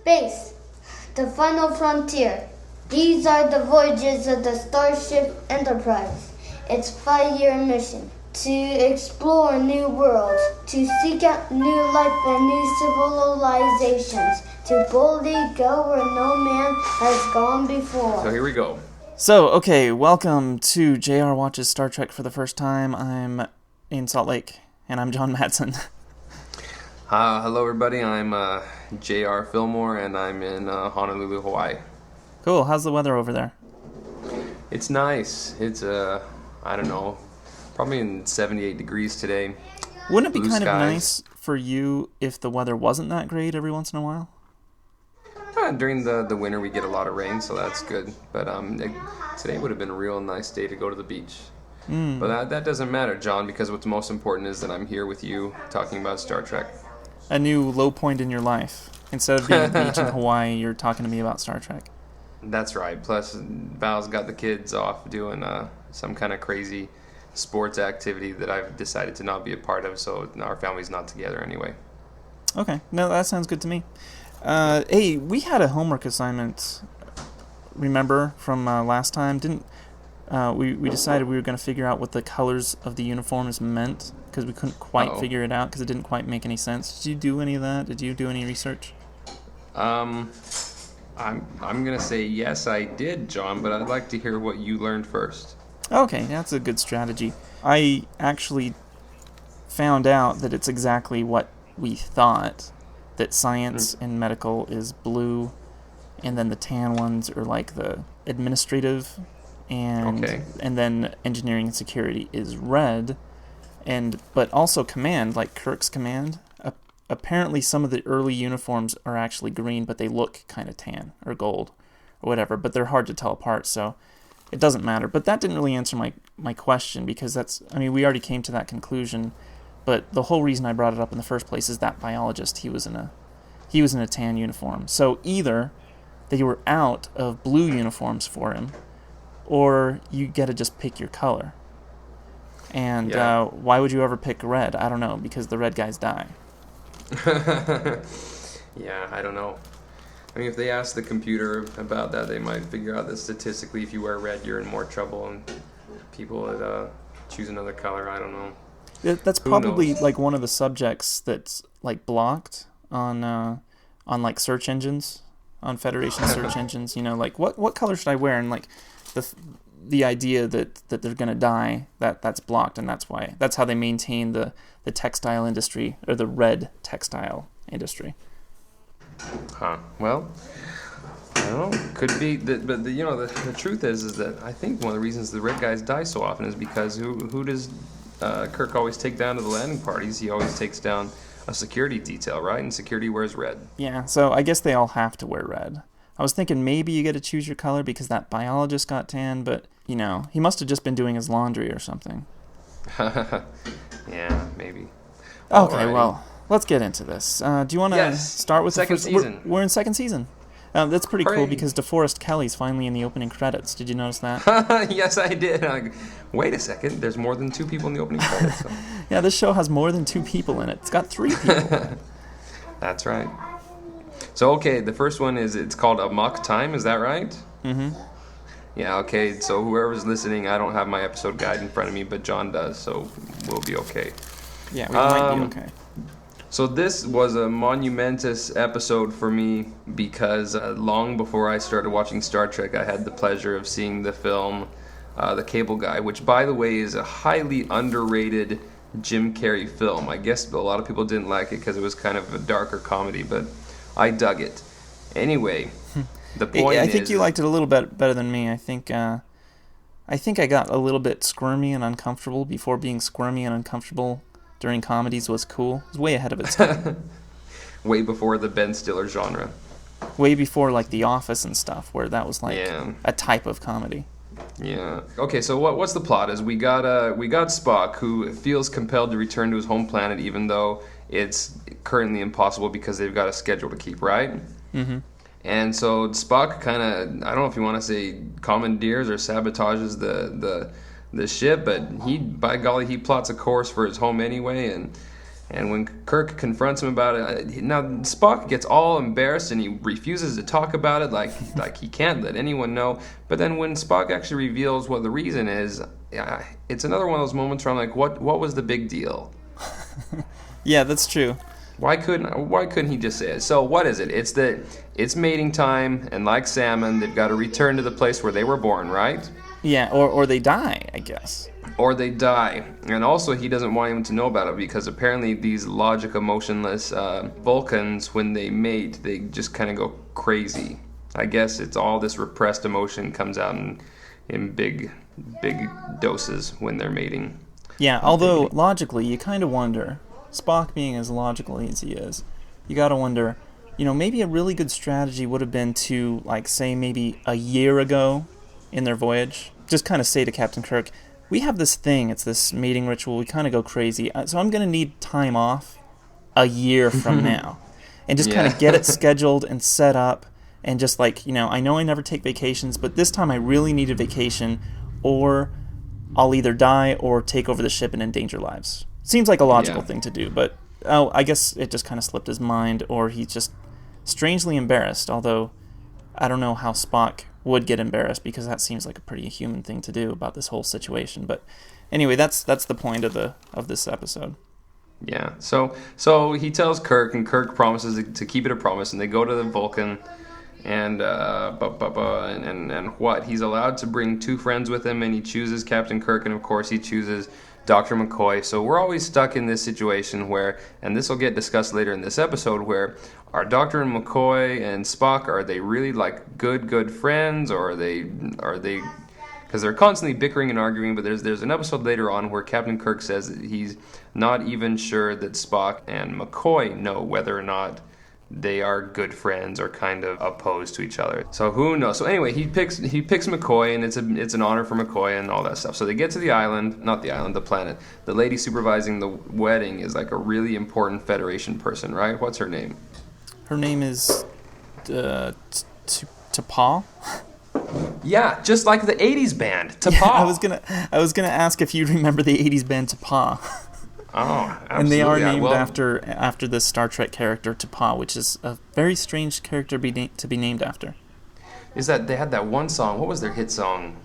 Space, the final frontier. These are the voyages of the Starship Enterprise. Its 5-year mission: to explore new worlds, to seek out new life and new civilizations, to boldly go where no man has gone before. So here we go. So, okay, welcome to JR Watches Star Trek for the first time. I'm in Salt Lake, and I'm John Madsen. Hello, everybody. I'm J.R. Fillmore, and I'm in Honolulu, Hawaii. Cool. How's the weather over there? It's nice. It's, I don't know, probably in 78 degrees today. Wouldn't it be Blue kind skies. of nice for you if the weather wasn't that great every once in a while? During the winter, we get a lot of rain, so that's good. But today would have been a real nice day to go to the beach. But that doesn't matter, John, because what's most important is that I'm here with you talking about Star Trek. A new low point in your life. Instead of being at the beach in Hawaii, you're talking to me about Star Trek. That's right. Plus, Val's got the kids off doing some kind of crazy sports activity that I've decided to not be a part of, so our family's not together anyway. Okay. No, that sounds good to me. Hey, we had a homework assignment, remember, from last time? Didn't we decided we were going to figure out what the colors of the uniforms meant, because we couldn't quite figure it out because it didn't quite make any sense. Did you do any of that? Did you do any research? I'm going to say yes, I did, John, but I'd like to hear what you learned first. Okay, that's a good strategy. I actually found out that it's exactly what we thought, that science and medical is blue, and then the tan ones are like the administrative, and then engineering and security is red, but also command, like Kirk's command. Apparently some of the early uniforms are actually green, but they look kind of tan or gold or whatever, but they're hard to tell apart, so it doesn't matter. But that didn't really answer my question, because we already came to that conclusion, but the whole reason I brought it up in the first place is that biologist, he was in a tan uniform. So either they were out of blue uniforms for him, or you get to just pick your color. And why would you ever pick red? I don't know, because the red guys die. Yeah, I don't know. I mean, if they ask the computer about that, they might figure out that statistically, if you wear red, you're in more trouble, and people that choose another color, I don't know. That's probably like one of the subjects that's like blocked on like search engines, on Federation search engines. You know, like what color should I wear? And like the idea that they're gonna die, that's blocked, and that's how they maintain the textile industry, or the red textile industry. Well, I don't know. Could be, but the truth is that I think one of the reasons the red guys die so often is because who does Kirk always take down to the landing parties? He always takes down a security detail, right? And security wears red. Yeah, so I guess they all have to wear red. I was thinking maybe you get to choose your color because that biologist got tan, but, he must have just been doing his laundry or something. Yeah, maybe. Okay, Alrighty. Well, let's get into this. Do you want to start with second season? We're in second season. That's pretty Hooray. cool because DeForest Kelly's finally in the opening credits. Did you notice that? Yes, I did. Wait a second. There's more than 2 people in the opening credits. So. Yeah, this show has more than 2 people in it. It's got 3 people in it. That's right. So, okay, the first one it's called Amok Time. Is that right? Mm-hmm. Yeah, okay. So whoever's listening, I don't have my episode guide in front of me, but John does, so we'll be okay. Yeah, we might be okay. So this was a monumentous episode for me because long before I started watching Star Trek, I had the pleasure of seeing the film The Cable Guy, which, by the way, is a highly underrated Jim Carrey film. I guess a lot of people didn't like it because it was kind of a darker comedy, but I dug it. Anyway, the point is... I think you liked it a little bit better than me. I think I got a little bit squirmy and uncomfortable before being squirmy and uncomfortable during comedies was cool. It was way ahead of its time. Way before the Ben Stiller genre. Way before like The Office and stuff, where that was like a type of comedy. Yeah. Okay, so what's the plot? Is we got Spock, who feels compelled to return to his home planet even though it's currently impossible because they've got a schedule to keep, right? Mm-hmm. And so Spock kind of, I don't know if you want to say commandeers or sabotages the ship, but by golly, he plots a course for his home anyway, And when Kirk confronts him about it, now Spock gets all embarrassed and he refuses to talk about it, like he can't let anyone know. But then when Spock actually reveals what the reason is, it's another one of those moments where I'm like, what was the big deal? Yeah, that's true. Why couldn't he just say it? So what is it? It's mating time, and like salmon, they've got to return to the place where they were born, right? Yeah, or they die, I guess. Or they die. And also he doesn't want him to know about it because apparently these logic emotionless Vulcans, when they mate, they just kind of go crazy. I guess it's all this repressed emotion comes out in big doses when they're mating. Yeah, although logically you kind of wonder, Spock being as logical as he is, you got to wonder, maybe a really good strategy would have been to, say maybe a year ago in their voyage, just kind of say to Captain Kirk, we have this thing, it's this mating ritual, we kind of go crazy, so I'm going to need time off a year from now. And just kind of get it scheduled and set up, and just I know I never take vacations, but this time I really need a vacation, or I'll either die or take over the ship and endanger lives. Seems like a logical thing to do, but I guess it just kind of slipped his mind, or he's just strangely embarrassed, although I don't know how Spock would get embarrassed, because that seems like a pretty human thing to do about this whole situation. But anyway, that's the point of this episode. Yeah. So he tells Kirk, and Kirk promises to keep it a promise, and they go to the Vulcan, and and what? He's allowed to bring 2 friends with him, and he chooses Captain Kirk, and of course he chooses Dr. McCoy. So we're always stuck in this situation where, and this will get discussed later in this episode, where are Dr. and McCoy and Spock, are they really good friends, or are they because they're constantly bickering and arguing. But there's an episode later on where Captain Kirk says that he's not even sure that Spock and McCoy know whether or not they are good friends or kind of opposed to each other. So who knows? So anyway, he picks McCoy, and it's an honor for McCoy and all that stuff. So they get to the island, not the island, the planet. The lady supervising the wedding is a really important Federation person, right? What's her name? Her name is T'Pau. Yeah, just like the 80s band, T'Pau. Yeah, I was gonna ask if you remember the 80s band T'Pau. Oh, absolutely. And they are named after this Star Trek character T'Pau, which is a very strange character to be named after. Is that they had that one song? What was their hit song?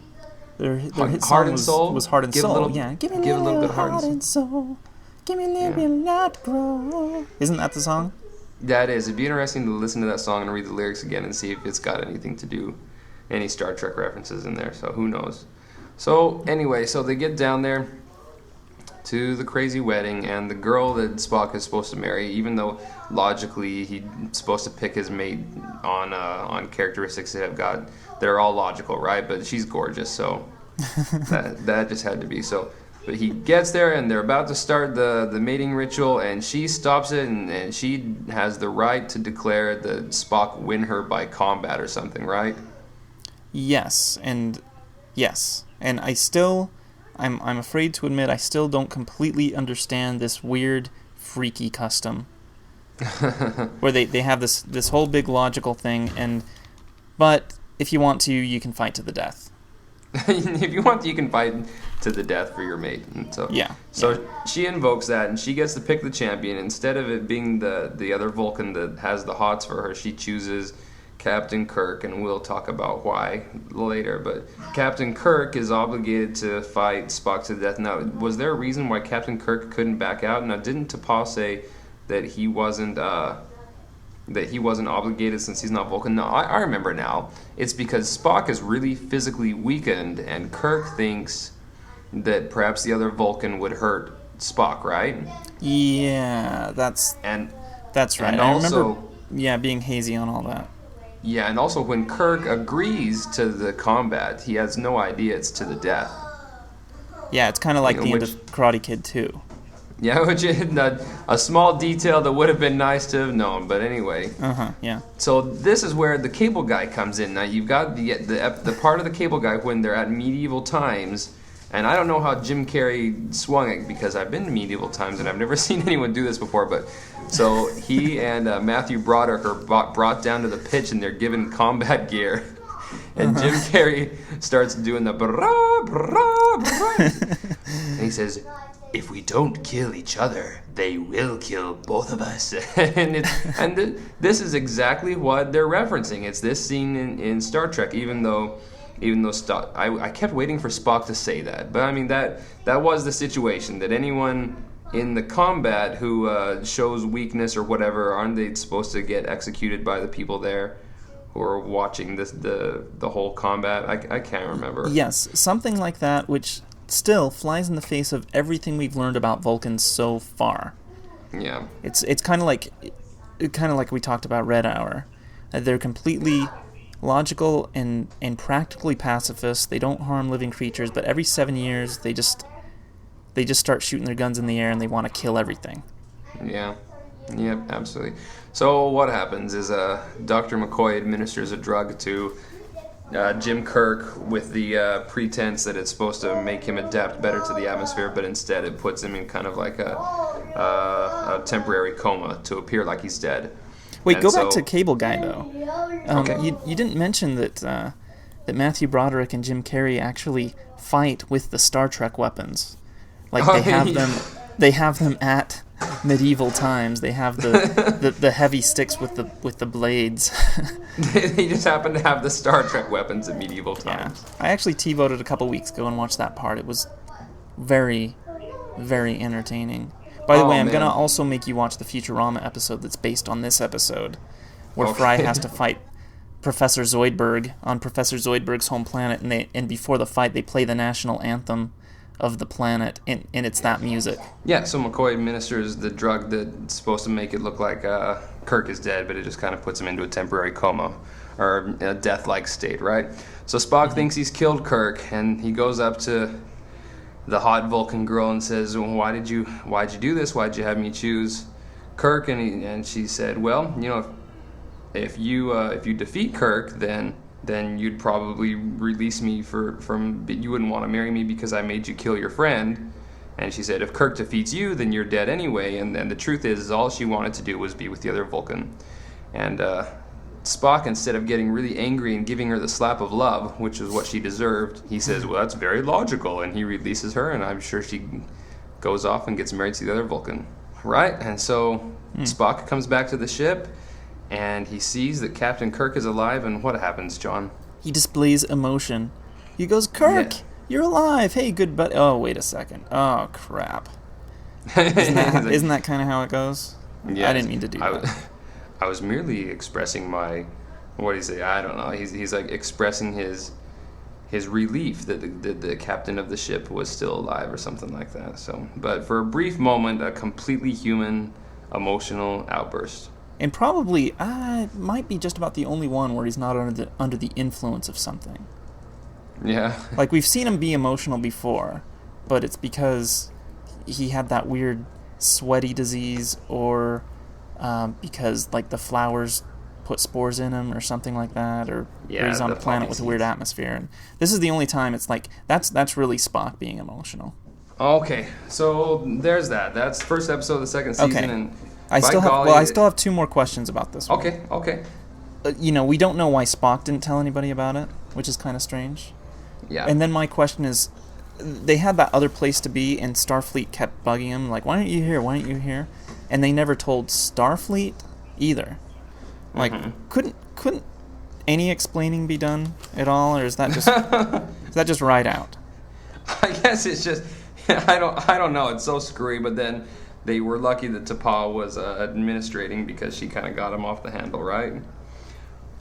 Their hit song Heart and Soul was Heart and Soul. Give me a little bit of Heart and Soul. Give me a little bit of Not Grow. Isn't that the song? That is. It'd be interesting to listen to that song and read the lyrics again and see if it's got anything to do, any Star Trek references in there. So who knows? So anyway, so they get down there to the crazy wedding, and the girl that Spock is supposed to marry, even though logically he's supposed to pick his mate on characteristics that are all logical, right? But she's gorgeous, so that just had to be so. But he gets there, and they're about to start the mating ritual, and she stops it, and she has the right to declare that Spock win her by combat or something, right? Yes, and I'm afraid to admit I still don't completely understand this weird, freaky custom where they have this whole big logical thing, but if you want to, you can fight to the death. If you want to, you can fight to the death for your mate. And so she invokes that, and she gets to pick the champion. Instead of it being the other Vulcan that has the hots for her, she chooses Captain Kirk, and we'll talk about why later. But Captain Kirk is obligated to fight Spock to death. Now, was there a reason why Captain Kirk couldn't back out? Now, didn't T'Pau say that he wasn't obligated since he's not Vulcan? No, I remember now. It's because Spock is really physically weakened, and Kirk thinks that perhaps the other Vulcan would hurt Spock, right? Yeah, that's right. And I also, remember, being hazy on all that. Yeah, and also when Kirk agrees to the combat, he has no idea it's to the death. Yeah, it's kind of like the end of Karate Kid 2. Yeah, which is a small detail that would have been nice to have known, but anyway. Yeah. So this is where the cable guy comes in. Now you've got the part of the cable guy when they're at medieval times, and I don't know how Jim Carrey swung it because I've been to medieval times and I've never seen anyone do this before, but so he and Matthew Broderick are brought down to the pitch and they're given combat gear. And Jim Carrey starts doing the brah, brah, brah. And he says, if we don't kill each other, they will kill both of us. This is exactly what they're referencing. It's this scene in Star Trek, even though I kept waiting for Spock to say that. But I mean, that was the situation, that anyone in the combat who shows weakness or whatever, aren't they supposed to get executed by the people there who are watching the whole combat? I can't remember. Yes, something like that, which still flies in the face of everything we've learned about Vulcans so far. Yeah. It's kind of like we talked about Red Hour. They're completely logical and practically pacifist. They don't harm living creatures, but every 7 years they just start shooting their guns in the air and they want to kill everything. Yeah. Yep, absolutely. So what happens is Dr. McCoy administers a drug to Jim Kirk with the pretense that it's supposed to make him adapt better to the atmosphere, but instead it puts him in kind of like a temporary coma to appear like he's dead. Wait, go back to Cable Guy, though. Okay. You didn't mention that Matthew Broderick and Jim Carrey actually fight with the Star Trek weapons. Like, they have them at medieval times. They have the heavy sticks with the blades. They just happen to have the Star Trek weapons at medieval times. Yeah. I actually TiVoed a couple weeks ago and watched that part. It was very, very entertaining. By the way, I'm going to also make you watch the Futurama episode that's based on this episode, where Fry has to fight Professor Zoidberg on Professor Zoidberg's home planet, and before the fight, they play the national anthem of the planet, and it's that music. Yeah, so McCoy administers the drug that's supposed to make it look like Kirk is dead, but it just kind of puts him into a temporary coma, or a death-like state, right? So Spock thinks he's killed Kirk, and he goes up to the hot Vulcan girl and says, well, why'd you do this? Why'd you have me choose Kirk? And she said, well, you know, if you defeat Kirk, then you'd probably release me from you wouldn't want to marry me because I made you kill your friend. And she said, if Kirk defeats you, then you're dead anyway. And the truth is all she wanted to do was be with the other Vulcan. And Spock, instead of getting really angry and giving her the slap of love, which is what she deserved, he says, well, that's very logical, and he releases her, and I'm sure she goes off and gets married to the other Vulcan. Right? And so Spock comes back to the ship, and he sees that Captain Kirk is alive, and what happens, John? He displays emotion. He goes, Kirk, you're alive. Hey, good buddy. Oh, wait a second. Oh, crap. Isn't that kind of how it goes? Yes. I didn't mean to do that. I was merely expressing my, what do you say? I don't know. He's like expressing his relief that the captain of the ship was still alive or something like that. So, but for a brief moment, a completely human, emotional outburst. And probably might be just about the only one where he's not under the influence of something. Yeah. Like, we've seen him be emotional before, but it's because he had that weird sweaty disease, or because, like, the flowers put spores in him or something like that, or he's on a planet with a weird atmosphere. And this is the only time it's like, that's really Spock being emotional. Okay, so there's that. That's the first episode of the second season. Okay. And I still have two more questions about this one. Okay. We don't know why Spock didn't tell anybody about it, which is kind of strange. Yeah. And then my question is, they had that other place to be, and Starfleet kept bugging him, like, why aren't you here? Why aren't you here? And they never told Starfleet either. Like, couldn't any explaining be done at all, or is that just right out? I guess it's just, I don't know. It's so screwy. But then they were lucky that T'Pau was administrating, because she kind of got him off the handle, right?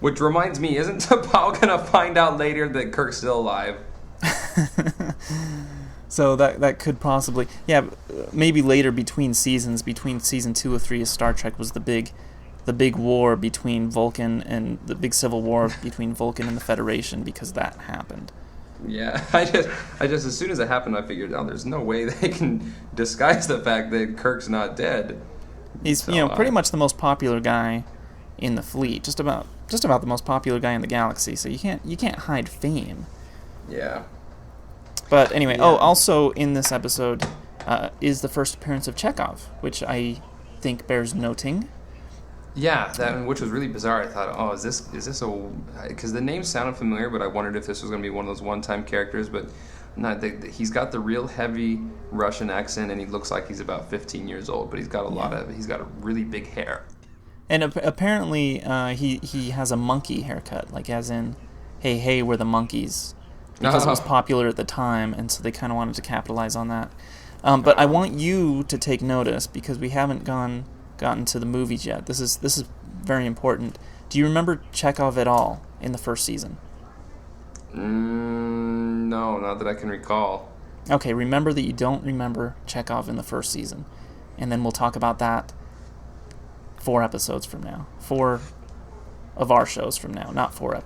Which reminds me, isn't T'Pau gonna find out later that Kirk's still alive? So that could possibly, maybe later between seasons, between season 2 or 3 of Star Trek was the big war between Vulcan, and the big civil war between Vulcan and the Federation, because that happened. Yeah, I just as soon as it happened, I figured, there's no way they can disguise the fact that Kirk's not dead. He's pretty much the most popular guy in the fleet, just about the most popular guy in the galaxy. So you can't hide fame. Yeah. But anyway, also in this episode is the first appearance of Chekhov, which I think bears noting. Yeah, which was really bizarre. I thought, is this because the name sounded familiar, but I wondered if this was going to be one of those one-time characters. But he's got the real heavy Russian accent, and he looks like he's about 15 years old, but he's got he's got a really big hair. And apparently he has a monkey haircut, like as in, hey, we're the monkeys. Because it was popular at the time, and so they kind of wanted to capitalize on that. But I want you to take notice, because we haven't gotten to the movies yet. This is very important. Do you remember Chekhov at all in the first season? No, not that I can recall. Okay, remember that you don't remember Chekhov in the first season. And then we'll talk about that 4 episodes from now. 4 of our shows from now, not 4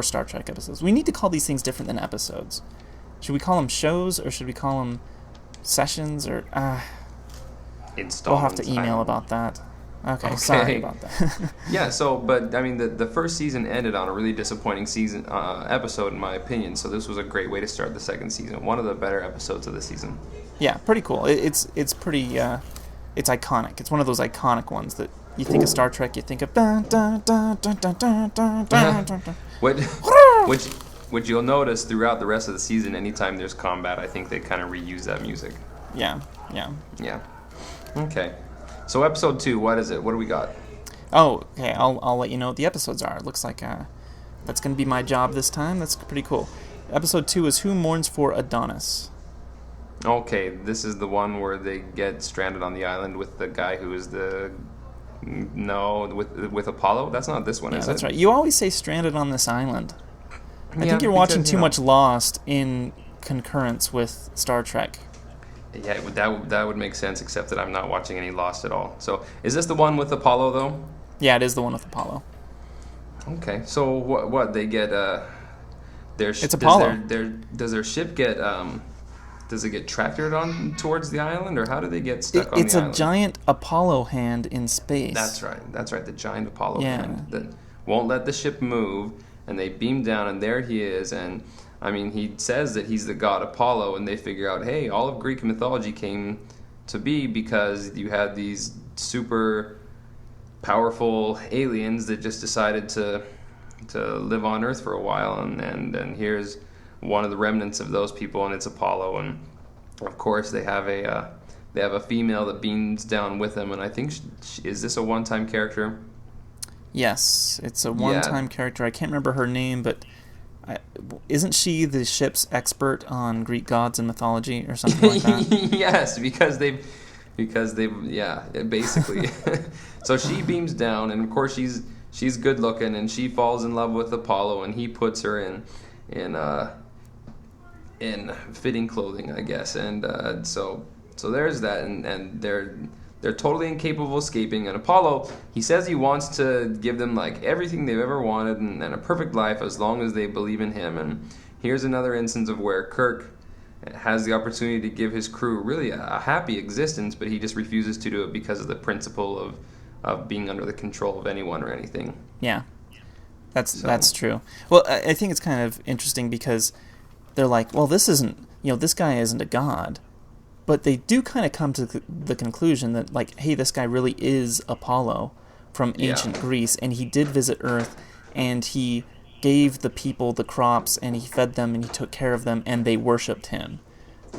Star Trek episodes. We need to call these things different than episodes. Should we call them shows, or should we call them sessions, or we'll have to email about that. Okay, sorry about that. Yeah, but I mean, the first season ended on a really disappointing episode, in my opinion. So this was a great way to start the second season. One of the better episodes of the season. Yeah, pretty cool. It's pretty. It's iconic. It's one of those iconic ones that you think of Star Trek, you think of which you'll notice throughout the rest of the season. Anytime there's combat, I think they kind of reuse that music. Yeah. Okay. So episode 2, what is it? What do we got? Oh, okay. I'll let you know what the episodes are. It looks like that's going to be my job this time. That's pretty cool. Episode 2 is Who Mourns for Adonis? Okay, this is the one where they get stranded on the island with the guy who is with Apollo. That's not this one, is it? Yeah, that's right. You always say stranded on this island. I think you're watching too much Lost in concurrence with Star Trek. Yeah, that would make sense, except that I'm not watching any Lost at all. So, is this the one with Apollo, though? Yeah, it is the one with Apollo. Okay, so what they get? It's Apollo. Does their ship get? Does it get tractored on towards the island, or how do they get stuck on the island? It's a giant Apollo hand in space. That's right. The giant Apollo hand that won't let the ship move, and they beam down, and there he is, and. I mean, he says that he's the god Apollo, and they figure out, hey, all of Greek mythology came to be because you had these super powerful aliens that just decided to live on Earth for a while, and here's one of the remnants of those people, and it's Apollo, and of course they have a female that beams down with them, and I think is this a one-time character? Yes, it's a one-time character. I can't remember her name, but. Isn't she the ship's expert on Greek gods and mythology or something like that? Yes, because they've basically. So she beams down, and of course she's good looking, and she falls in love with Apollo, and he puts her in fitting clothing, I guess, and so there's that, and they're totally incapable of escaping. And Apollo, he says he wants to give them like everything they've ever wanted and a perfect life as long as they believe in him. And here's another instance of where Kirk has the opportunity to give his crew really a happy existence, but he just refuses to do it because of the principle of being under the control of anyone or anything. Yeah, that's true. Well, I think it's kind of interesting because they're like, well, this guy isn't a god. But they do kind of come to the conclusion that, like, hey, this guy really is Apollo from ancient Greece, and he did visit Earth, and he gave the people the crops, and he fed them, and he took care of them, and they worshipped him.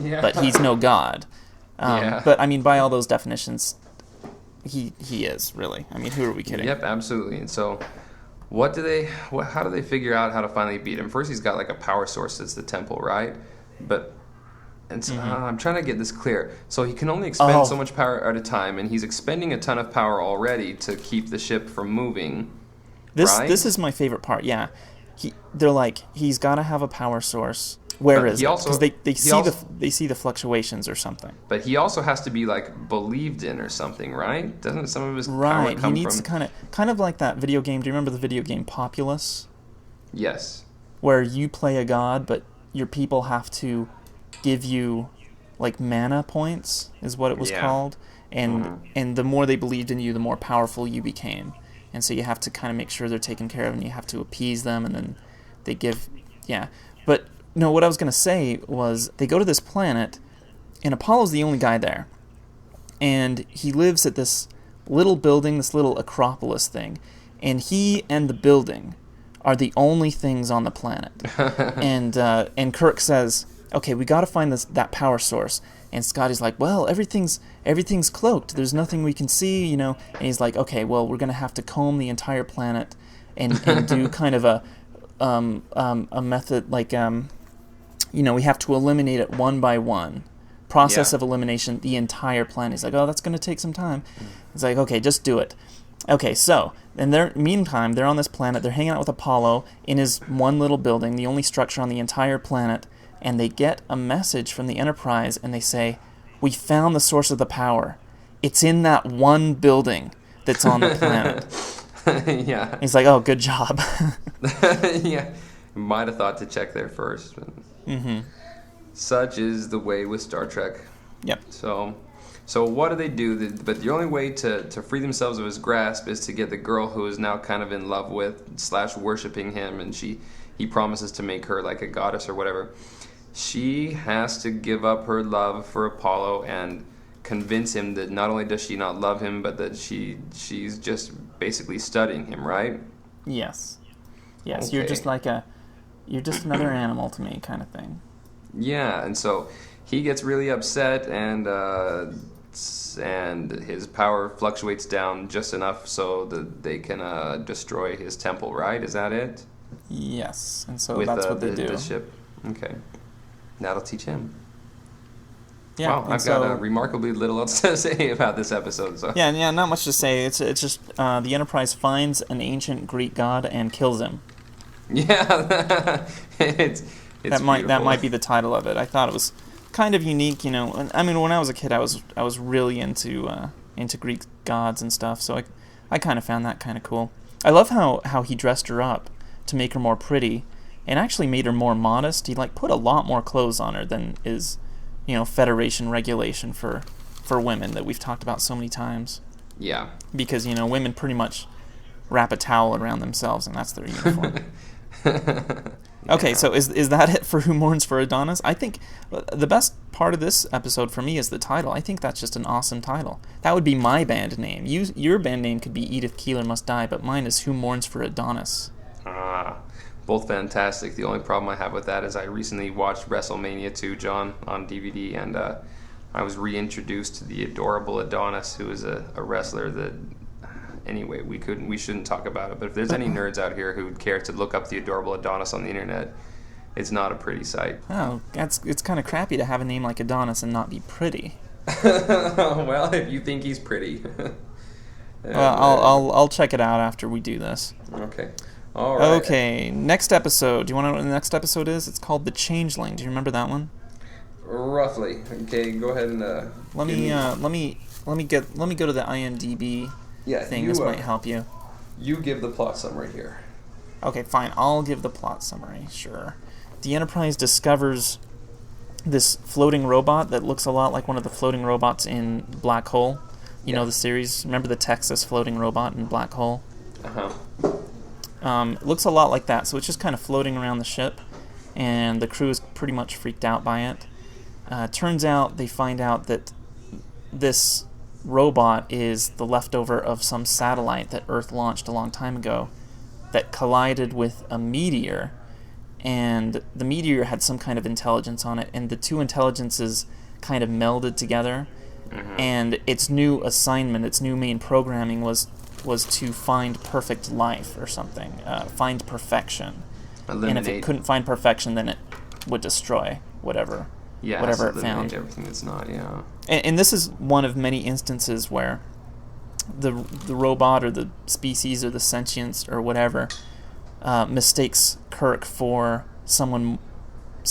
Yeah. But he's no god. But, I mean, by all those definitions, he is, really. I mean, who are we kidding? Yep, absolutely. And so how do they figure out how to finally beat him? First, he's got, like, a power source that's the temple, right? And so, I'm trying to get this clear. So he can only expend so much power at a time, and he's expending a ton of power already to keep the ship from moving. This is my favorite part. Yeah, they're like, he's got to have a power source. Where is it? Because they see the fluctuations or something. But he also has to be like believed in or something, right? Doesn't some of his power come from? He needs to kind of like that video game. Do you remember the video game Populous? Yes. Where you play a god, but your people have to give you like mana points is what it was called, and the more they believed in you, the more powerful you became, and so you have to kind of make sure they're taken care of, and you have to appease them, and then they give but no, what I was going to say was they go to this planet, and Apollo's the only guy there, and he lives at this little building, this little Acropolis thing, and he and the building are the only things on the planet. And Kirk says, okay, we got to find that power source. And Scotty's like, well, everything's cloaked. There's nothing we can see, And he's like, okay, well, we're gonna have to comb the entire planet and do kind of a method like we have to eliminate it one by one. Process of elimination, the entire planet. He's like, oh, that's gonna take some time. It's like, okay, just do it. Okay, so, meantime, they're on this planet, they're hanging out with Apollo in his one little building, the only structure on the entire planet, and they get a message from the Enterprise, and they say, we found the source of the power. It's in that one building that's on the planet. Yeah. He's like, oh, good job. Yeah. Might have thought to check there first. But such is the way with Star Trek. Yep. So what do they do? But the only way to free themselves of his grasp is to get the girl who is now kind of in love with / worshiping him, and he promises to make her like a goddess or whatever. She has to give up her love for Apollo and convince him that not only does she not love him, but that she's just basically studying him, right? Yes. Yes, Okay. you're just another animal to me kind of thing. Yeah, and so he gets really upset, and his power fluctuates down just enough so that they can destroy his temple, right? Is that it? Yes, and so that's what they do. The ship. Okay. That'll teach him. Yeah, wow, I've got remarkably little else to say about this episode. So. Yeah, not much to say. It's just the Enterprise finds an ancient Greek god and kills him. Yeah, it's that might be the title of it. I thought it was kind of unique, I mean, when I was a kid, I was really into Greek gods and stuff, so I kind of found that kind of cool. I love how he dressed her up to make her more pretty, and actually made her more modest. He put a lot more clothes on her than is, Federation regulation for women that we've talked about so many times. Yeah. Because women pretty much wrap a towel around themselves, and that's their uniform. Okay, so is that it for Who Mourns for Adonis? I think the best part of this episode for me is the title. I think that's just an awesome title. That would be my band name. Your band name could be Edith Keeler Must Die, but mine is Who Mourns for Adonis. Both fantastic. The only problem I have with that is I recently watched WrestleMania 2, John, on DVD, and I was reintroduced to the adorable Adonis, who is a wrestler that... Anyway, we shouldn't talk about it, but if there's any nerds out here who would care to look up the adorable Adonis on the internet, it's not a pretty sight. Oh, it's kind of crappy to have a name like Adonis and not be pretty. Well, if you think he's pretty. I'll check it out after we do this. Okay. All right. Okay, next episode. Do you want to know what the next episode is? It's called The Changeling. Do you remember that one? Roughly. Okay, go ahead and let me go to the IMDb thing. This might help you. You give the plot summary here. Okay, fine. I'll give the plot summary. Sure. The Enterprise discovers this floating robot that looks a lot like one of the floating robots in Black Hole. You know the series? Remember the Texas floating robot in Black Hole? Uh-huh. It looks a lot like that, so it's just kind of floating around the ship, and the crew is pretty much freaked out by it. Turns out they find out that this robot is the leftover of some satellite that Earth launched a long time ago that collided with a meteor, and the meteor had some kind of intelligence on it, and the two intelligences kind of melded together, and its new assignment, its new main programming was to find perfect life or something, find perfection. Eliminate. And if it couldn't find perfection, then it would destroy whatever it found. Everything that's not, yeah. And this is one of many instances where the robot or the species or the sentience or whatever mistakes Kirk for someone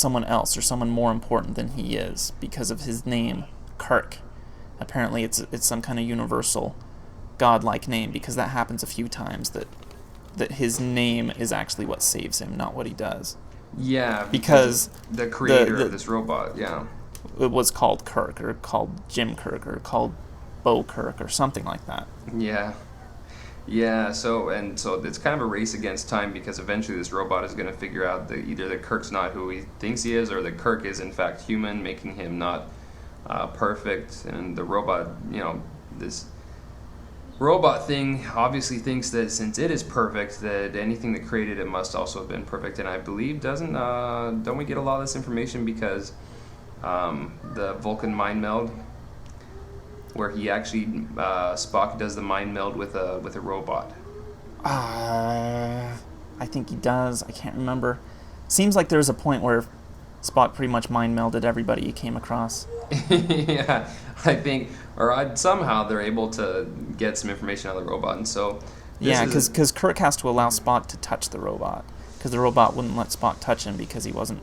else or someone more important than he is because of his name, Kirk. Apparently, it's some kind of universal godlike name, because that happens a few times that his name is actually what saves him, not what he does. Yeah, because the creator of this robot, yeah. It was called Kirk, or called Jim Kirk, or called Bo Kirk, or something like that. Yeah. Yeah, so it's kind of a race against time, because eventually this robot is going to figure out that either that Kirk's not who he thinks he is, or that Kirk is in fact human, making him not perfect, and the robot, robot thing obviously thinks that since it is perfect, that anything that created it must also have been perfect. And I believe don't we get a lot of this information because the Vulcan mind meld, where he actually Spock does the mind meld with a robot. I think he does. I can't remember. Seems like there's a point where Spock pretty much mind melded everybody he came across. Yeah, I think, somehow they're able to get some information on the robot, and so. Yeah, because Kirk has to allow Spock to touch the robot, because the robot wouldn't let Spock touch him because he wasn't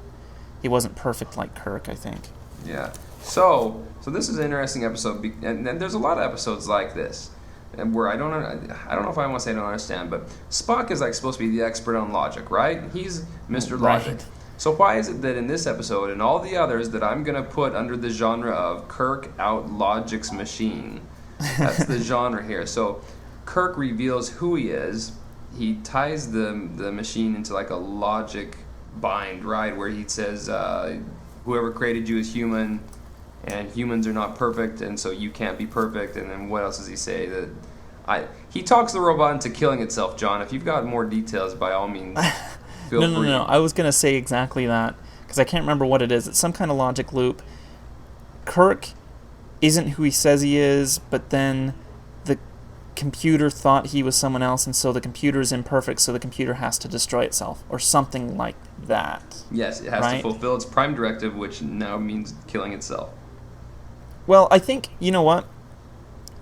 perfect like Kirk, I think. Yeah. So this is an interesting episode, and there's a lot of episodes like this, and where I don't know if I want to say I don't understand, but Spock is like supposed to be the expert on logic, right? He's Mr. Logic. Right. So why is it that in this episode and all the others that I'm gonna put under the genre of Kirk out Logic's machine? That's the genre here. So Kirk reveals who he is. He ties the machine into like a logic bind, right, where he says whoever created you is human, and humans are not perfect, and so you can't be perfect. And then what else does he say? He talks the robot into killing itself, John. If you've got more details, by all means, feel free. No. I was going to say exactly that, because I can't remember what it is. It's some kind of logic loop. Kirk isn't who he says he is, but then the computer thought he was someone else, and so the computer is imperfect, so the computer has to destroy itself, or something like that. Yes, it has to fulfill its prime directive, which now means killing itself. Well, I think, you know what?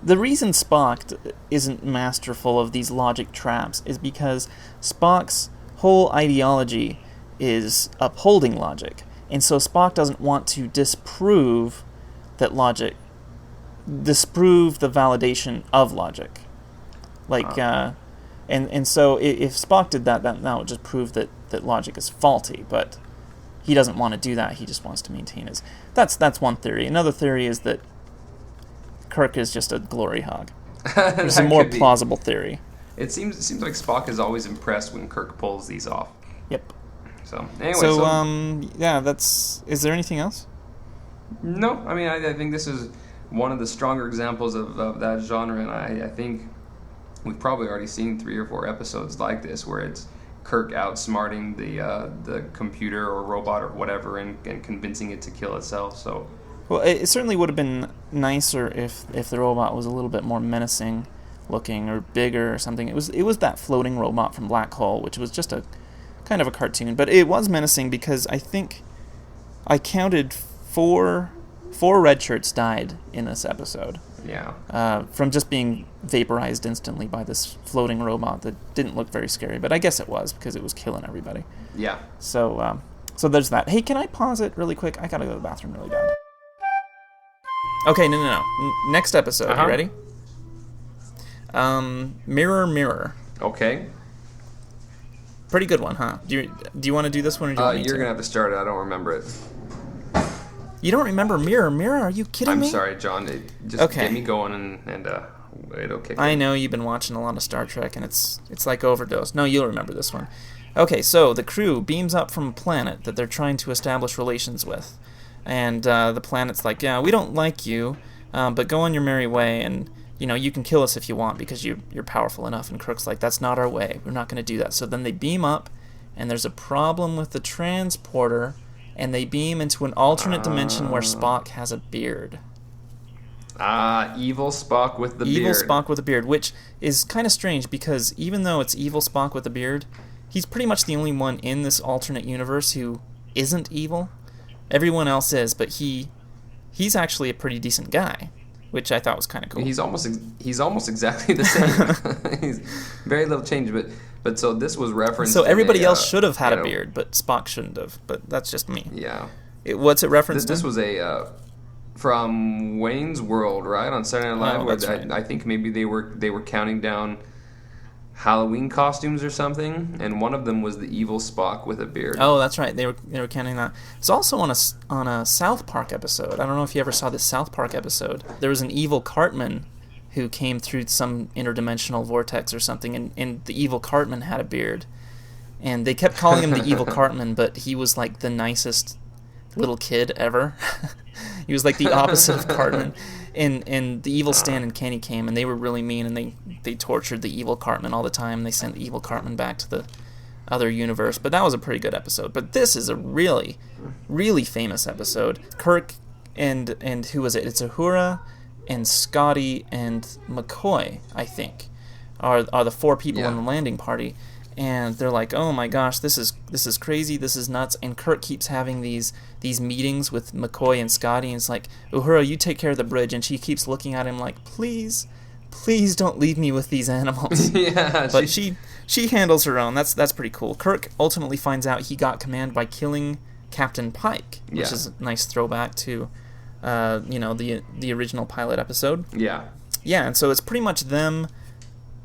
The reason Spock isn't masterful of these logic traps is because Spock's whole ideology is upholding logic. And so Spock doesn't want to disprove the validation of logic. And so if Spock did that would just prove that logic is faulty, but he doesn't want to do that. He just wants to maintain his... That's one theory. Another theory is that Kirk is just a glory hog. There's a more plausible theory. It seems like Spock is always impressed when Kirk pulls these off. Yep. So anyway, yeah, that's... Is there anything else? No, I mean, I think this is one of the stronger examples of that genre, and I think we've probably already seen 3 or 4 episodes like this where it's Kirk outsmarting the computer or robot or whatever and convincing it to kill itself. So, well, it certainly would have been nicer if the robot was a little bit more menacing looking or bigger or something. It was that floating robot from Black Hole, which was just a kind of a cartoon, but it was menacing because I think I counted 4 red shirts died in this episode. Yeah. From just being vaporized instantly by this floating robot that didn't look very scary, but I guess it was because it was killing everybody. Yeah. So there's that. Hey, can I pause it really quick? I gotta go to the bathroom really bad. Okay, no. Next episode. You ready? Mirror, Mirror. Okay. Pretty good one, huh? Do you want to do this one, or do you want me to? You're gonna have to start it. I don't remember it. You don't remember Mirror, Mirror? Are you kidding me? I'm sorry, John. Just get me going and it'll kick in. I know you've been watching a lot of Star Trek, and it's like overdose. No, you'll remember this one. Okay, so the crew beams up from a planet that they're trying to establish relations with. And the planet's like, yeah, we don't like you, but go on your merry way, and you can kill us if you want because you're powerful enough. And Kirk's like, that's not our way. We're not going to do that. So then they beam up, and there's a problem with the transporter, and they beam into an alternate dimension where Spock has a beard. Evil Spock with the beard. Evil Spock with a beard, which is kind of strange because even though it's evil Spock with a beard, he's pretty much the only one in this alternate universe who isn't evil. Everyone else is, but he's actually a pretty decent guy, which I thought was kind of cool. He's almost exactly the same. He's very little change, but so this was referenced. So everybody else should have had a beard, but Spock shouldn't have. But that's just me. Yeah. What's it referenced? This was from Wayne's World, right, on Saturday Night Live. That's right. I think maybe they were counting down Halloween costumes or something, and one of them was the evil Spock with a beard. Oh, that's right. They were counting that. It's also on a South Park episode. I don't know if you ever saw this South Park episode. There was an evil Cartman who came through some interdimensional vortex or something, and the evil Cartman had a beard. And they kept calling him the evil Cartman, but he was like the nicest little kid ever. He was like the opposite of Cartman. And the evil Stan and Kenny came, and they were really mean, and they tortured the evil Cartman all the time. They sent the evil Cartman back to the other universe, but that was a pretty good episode. But this is a really, really famous episode. Kirk and who was it? It's Uhura and Scotty and McCoy, I think, are the four people in the landing party. And they're like, oh my gosh, this is crazy, this is nuts. And Kirk keeps having these meetings with McCoy and Scotty, and it's like, Uhura, you take care of the bridge. And she keeps looking at him like, please don't leave me with these animals. Yeah, but she handles her own. That's pretty cool. Kirk ultimately finds out he got command by killing Captain Pike, which is a nice throwback to the original pilot episode. Yeah. Yeah, and so it's pretty much them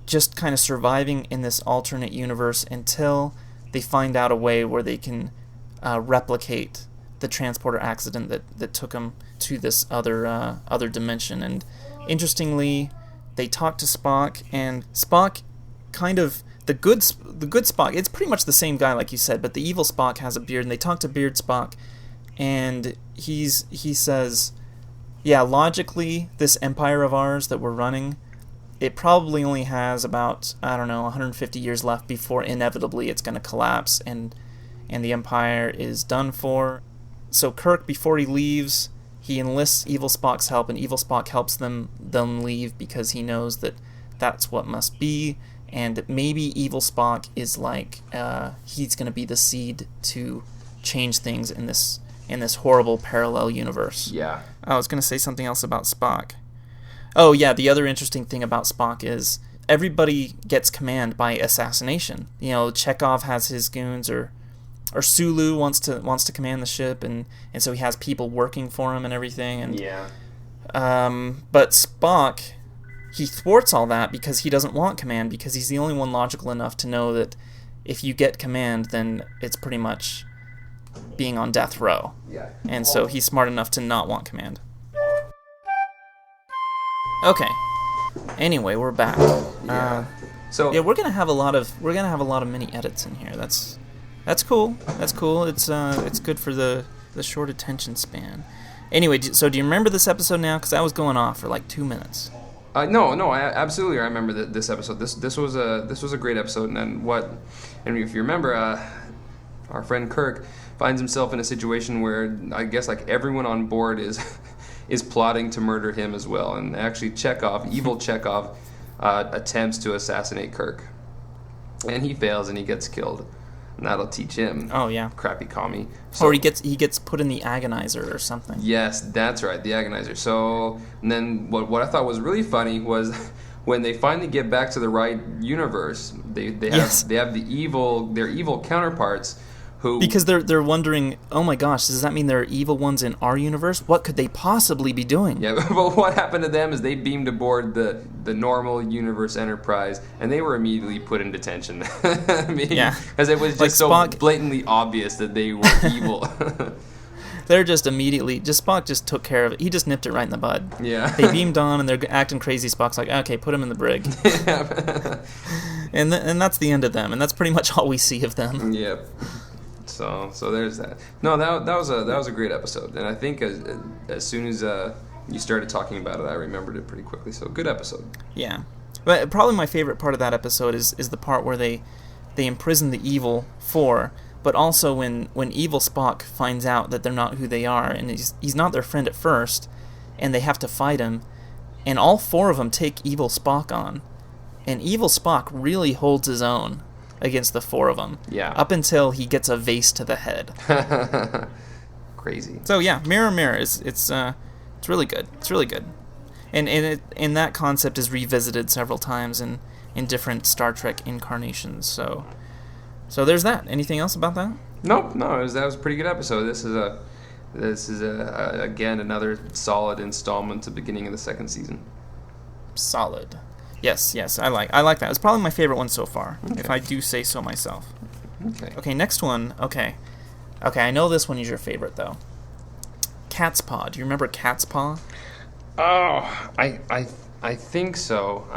just kind of surviving in this alternate universe until they find out a way where they can replicate the transporter accident that took them to this other dimension. And interestingly, they talk to Spock, and Spock kind of the good Spock. It's pretty much the same guy, like you said, but the evil Spock has a beard, and they talk to Beard Spock, and he says, yeah, logically, this empire of ours that we're running, it probably only has about, 150 years left before inevitably it's going to collapse and the empire is done for. So Kirk, before he leaves, he enlists Evil Spock's help, and Evil Spock helps them leave because he knows that that's what must be, and maybe Evil Spock is like, he's going to be the seed to change things in this horrible parallel universe. Yeah. I was going to say something else about Spock. Oh, yeah, the other interesting thing about Spock is everybody gets command by assassination. Chekhov has his goons, or Sulu wants to command the ship, and so he has people working for him and everything. And yeah. But Spock, he thwarts all that because he doesn't want command, because he's the only one logical enough to know that if you get command, then it's pretty much being on death row. Yeah. And so he's smart enough to not want command. Okay. Anyway, we're back. Yeah. We're gonna have a lot of mini edits in here. That's cool. That's cool. It's good for the short attention span. Anyway, so do you remember this episode now? Because I was going off for like 2 minutes. No, I absolutely remember this episode. This was a great episode, and if you remember, our friend Kirk finds himself in a situation where I guess like everyone on board is plotting to murder him as well, and actually evil Chekhov, attempts to assassinate Kirk, and he fails and he gets killed, and that'll teach him. Oh yeah, crappy commie. Or he gets put in the agonizer or something. Yes, that's right, the agonizer. So, and then what I thought was really funny was when they finally get back to the right universe, they have their evil counterparts. Because they're wondering, oh my gosh, does that mean there are evil ones in our universe? What could they possibly be doing? Yeah, but what happened to them is they beamed aboard the normal universe Enterprise, and they were immediately put in detention. Because it was just Spock, so blatantly obvious that they were evil. They're just Spock just took care of it. He just nipped it right in the bud. Yeah. They beamed on, and they're acting crazy. Spock's like, okay, put him in the brig. Yeah. and that's the end of them, and that's pretty much all we see of them. Yep. So there's that. No, that was a great episode, and I think as soon as you started talking about it, I remembered it pretty quickly. So good episode. Yeah, but probably my favorite part of that episode is the part where they imprison the evil four, but also when evil Spock finds out that they're not who they are, and he's not their friend at first, and they have to fight him, and all four of them take evil Spock on, and evil Spock really holds his own against the four of them. Yeah. Up until he gets a vase to the head. Crazy. So yeah, Mirror Mirror it's really good. It's really good. And that concept is revisited several times in different Star Trek incarnations. So there's that. Anything else about that? Nope. No, that was a pretty good episode. This is again another solid installment to the beginning of the second season. Solid. Yes, I like that. It's probably my favorite one so far, okay, if I do say so myself. Okay, next one. Okay, I know this one is your favorite, though. Cat's Paw. Do you remember Cat's Paw? Oh, I think so.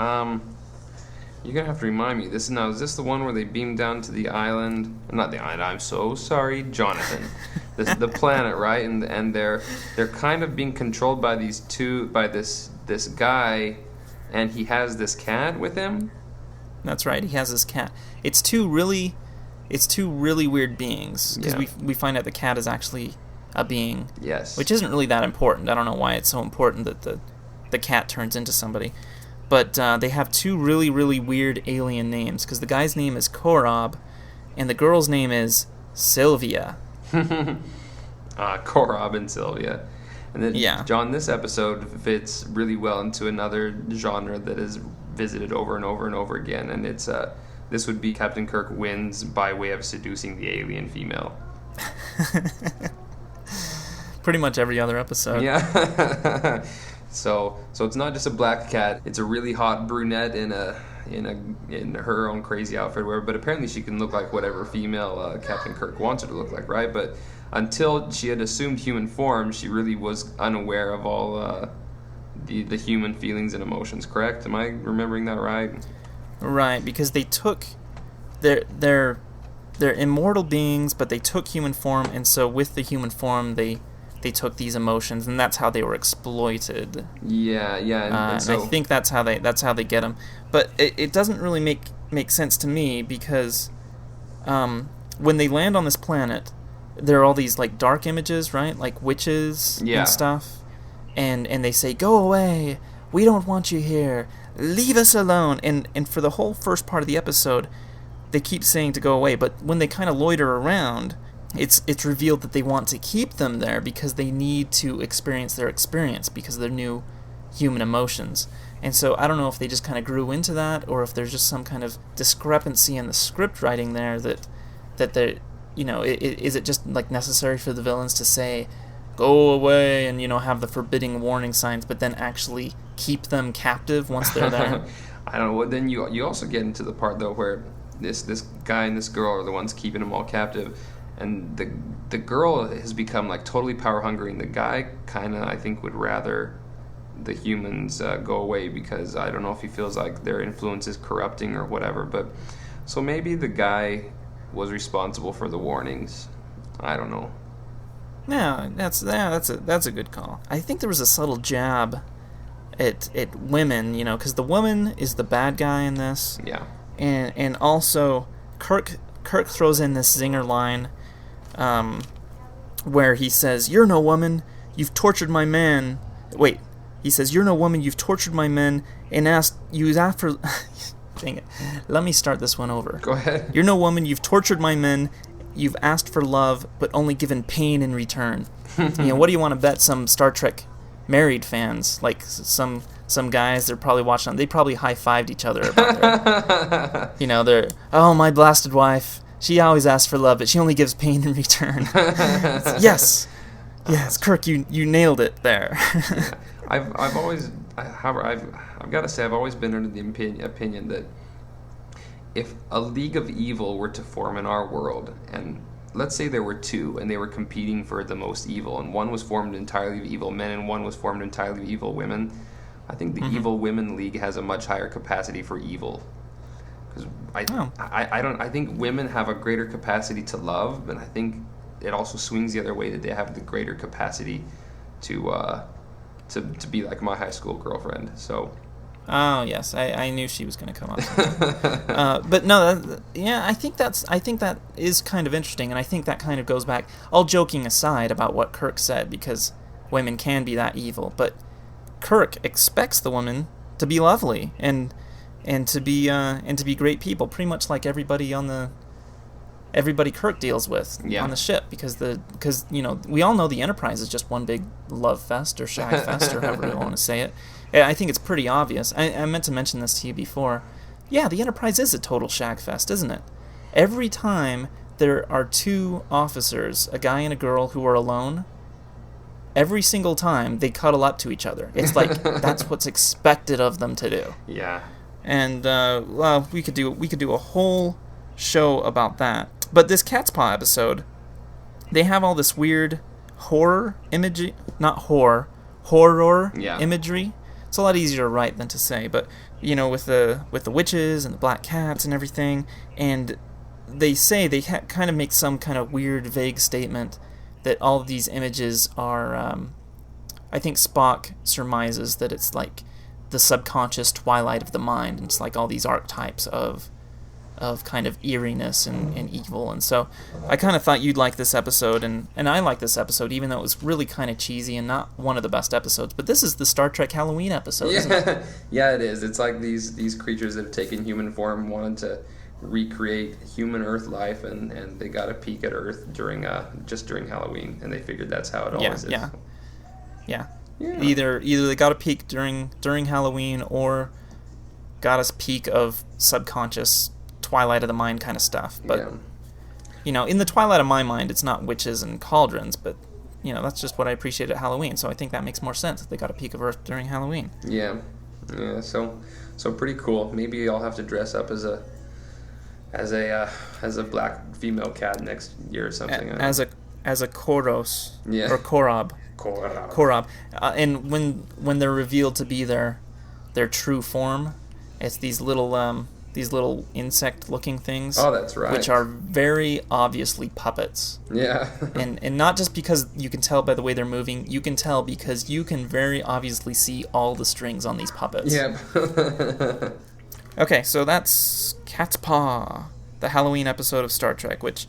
You're going to have to remind me. Is this the one where they beam down to the island? Not the island, I'm so sorry, Jonathan. the planet, right? And they're kind of being controlled by this guy, and he has this cat with him. That's right. He has his cat. It's two really weird beings, because we find out the cat is actually a being. Yes. Which isn't really that important. I don't know why it's so important that the cat turns into somebody. But they have two really, really weird alien names, because the guy's name is Korob, and the girl's name is Sylvia. Korob and Sylvia. And then, John, this episode fits really well into another genre that is visited over and over and over again, and it's this would be Captain Kirk wins by way of seducing the alien female. Pretty much every other episode. Yeah. So it's not just a black cat; it's a really hot brunette in her own crazy outfit, but apparently she can look like whatever female Captain Kirk wants her to look like, right? But until she had assumed human form, she really was unaware of all the human feelings and emotions. Correct? Am I remembering that right? Right, because they took they're immortal beings, but they took human form, and so with the human form, they took these emotions, and that's how they were exploited. Yeah, and so I think that's how they get them. But it doesn't really make sense to me, because when they land on this planet, there are all these like dark images, right? Like witches and stuff, and they say, "Go away, we don't want you here. Leave us alone." And for the whole first part of the episode, they keep saying to go away, but when they kind of loiter around, it's revealed that they want to keep them there because they need to experience their experience because of their new human emotions. And so I don't know if they just kind of grew into that, or if there's just some kind of discrepancy in the script writing there that they, is it just like necessary for the villains to say, "Go away," and have the forbidding warning signs, but then actually keep them captive once they're there? I don't know. Well, then you also get into the part though where this guy and this girl are the ones keeping them all captive. And the girl has become like totally power hungry, and the guy kind of, I think, would rather the humans go away because I don't know if he feels like their influence is corrupting or whatever. But so maybe the guy was responsible for the warnings. I don't know. Yeah, that's a good call. I think there was a subtle jab at women, because the woman is the bad guy in this. Yeah. And also Kirk throws in this zinger line. Where he says, "You're no woman, you've tortured my man." Wait, he says, "You're no woman, you've tortured my men, and asked for..." Dang it. Let me start this one over. Go ahead. "You're no woman, you've tortured my men, you've asked for love, but only given pain in return." What do you want to bet some Star Trek married fans, like some guys, they're probably watching, they probably high-fived each other about their, they're, "Oh, my blasted wife. She always asks for love, but she only gives pain in return." Yes, Kirk, you nailed it there. Yeah. I've got to say, I've always been under the opinion that if a league of evil were to form in our world, and let's say there were two, and they were competing for the most evil, and one was formed entirely of evil men, and one was formed entirely of evil women, I think the Evil Women League has a much higher capacity for evil. I think women have a greater capacity to love, but I think it also swings the other way that they have the greater capacity to be like my high school girlfriend. So. Oh yes, I knew she was going to come up. But no, I think that is kind of interesting, and I think that kind of goes back. All joking aside about what Kirk said, because women can be that evil, but Kirk expects the woman to be lovely and to be great people, pretty much like everybody Kirk deals with on the ship, because we all know the Enterprise is just one big love fest or shag fest or however you want to say it. I think it's pretty obvious. I meant to mention this to you before. Yeah, the Enterprise is a total shag fest, isn't it? Every time there are two officers, a guy and a girl, who are alone, every single time they cuddle up to each other. It's like that's what's expected of them to do. Yeah. And we could do a whole show about that. But this Cat's Paw episode, they have all this weird horror imagery, not horror imagery. It's a lot easier to write than to say, but with the witches and the black cats and everything, and they say kind of make some kind of weird vague statement that all of these images are, I think Spock surmises that it's like the subconscious twilight of the mind, and it's like all these archetypes of kind of eeriness and evil. And so I kind of thought you'd like this episode, and I like this episode, even though it was really kind of cheesy and not one of the best episodes. But this is the Star Trek Halloween episode, isn't it? Yeah, it is. It's like these creatures that have taken human form wanted to recreate human Earth life, and they got a peek at Earth during Halloween, and they figured that's how it always is. Yeah. Either they got a peek during Halloween, or got a peek of subconscious Twilight of the Mind kind of stuff. But in the Twilight of my mind, it's not witches and cauldrons, but that's just what I appreciate at Halloween. So I think that makes more sense that they got a peek of Earth during Halloween. Yeah. So pretty cool. Maybe I'll have to dress up as a black female cat next year or something. As a Koros or Korab. And when they're revealed to be their true form, it's these little insect-looking things. Oh, that's right. Which are very obviously puppets. Yeah. and not just because you can tell by the way they're moving, you can tell because you can very obviously see all the strings on these puppets. Yep. Okay, so that's Cat's Paw, the Halloween episode of Star Trek, which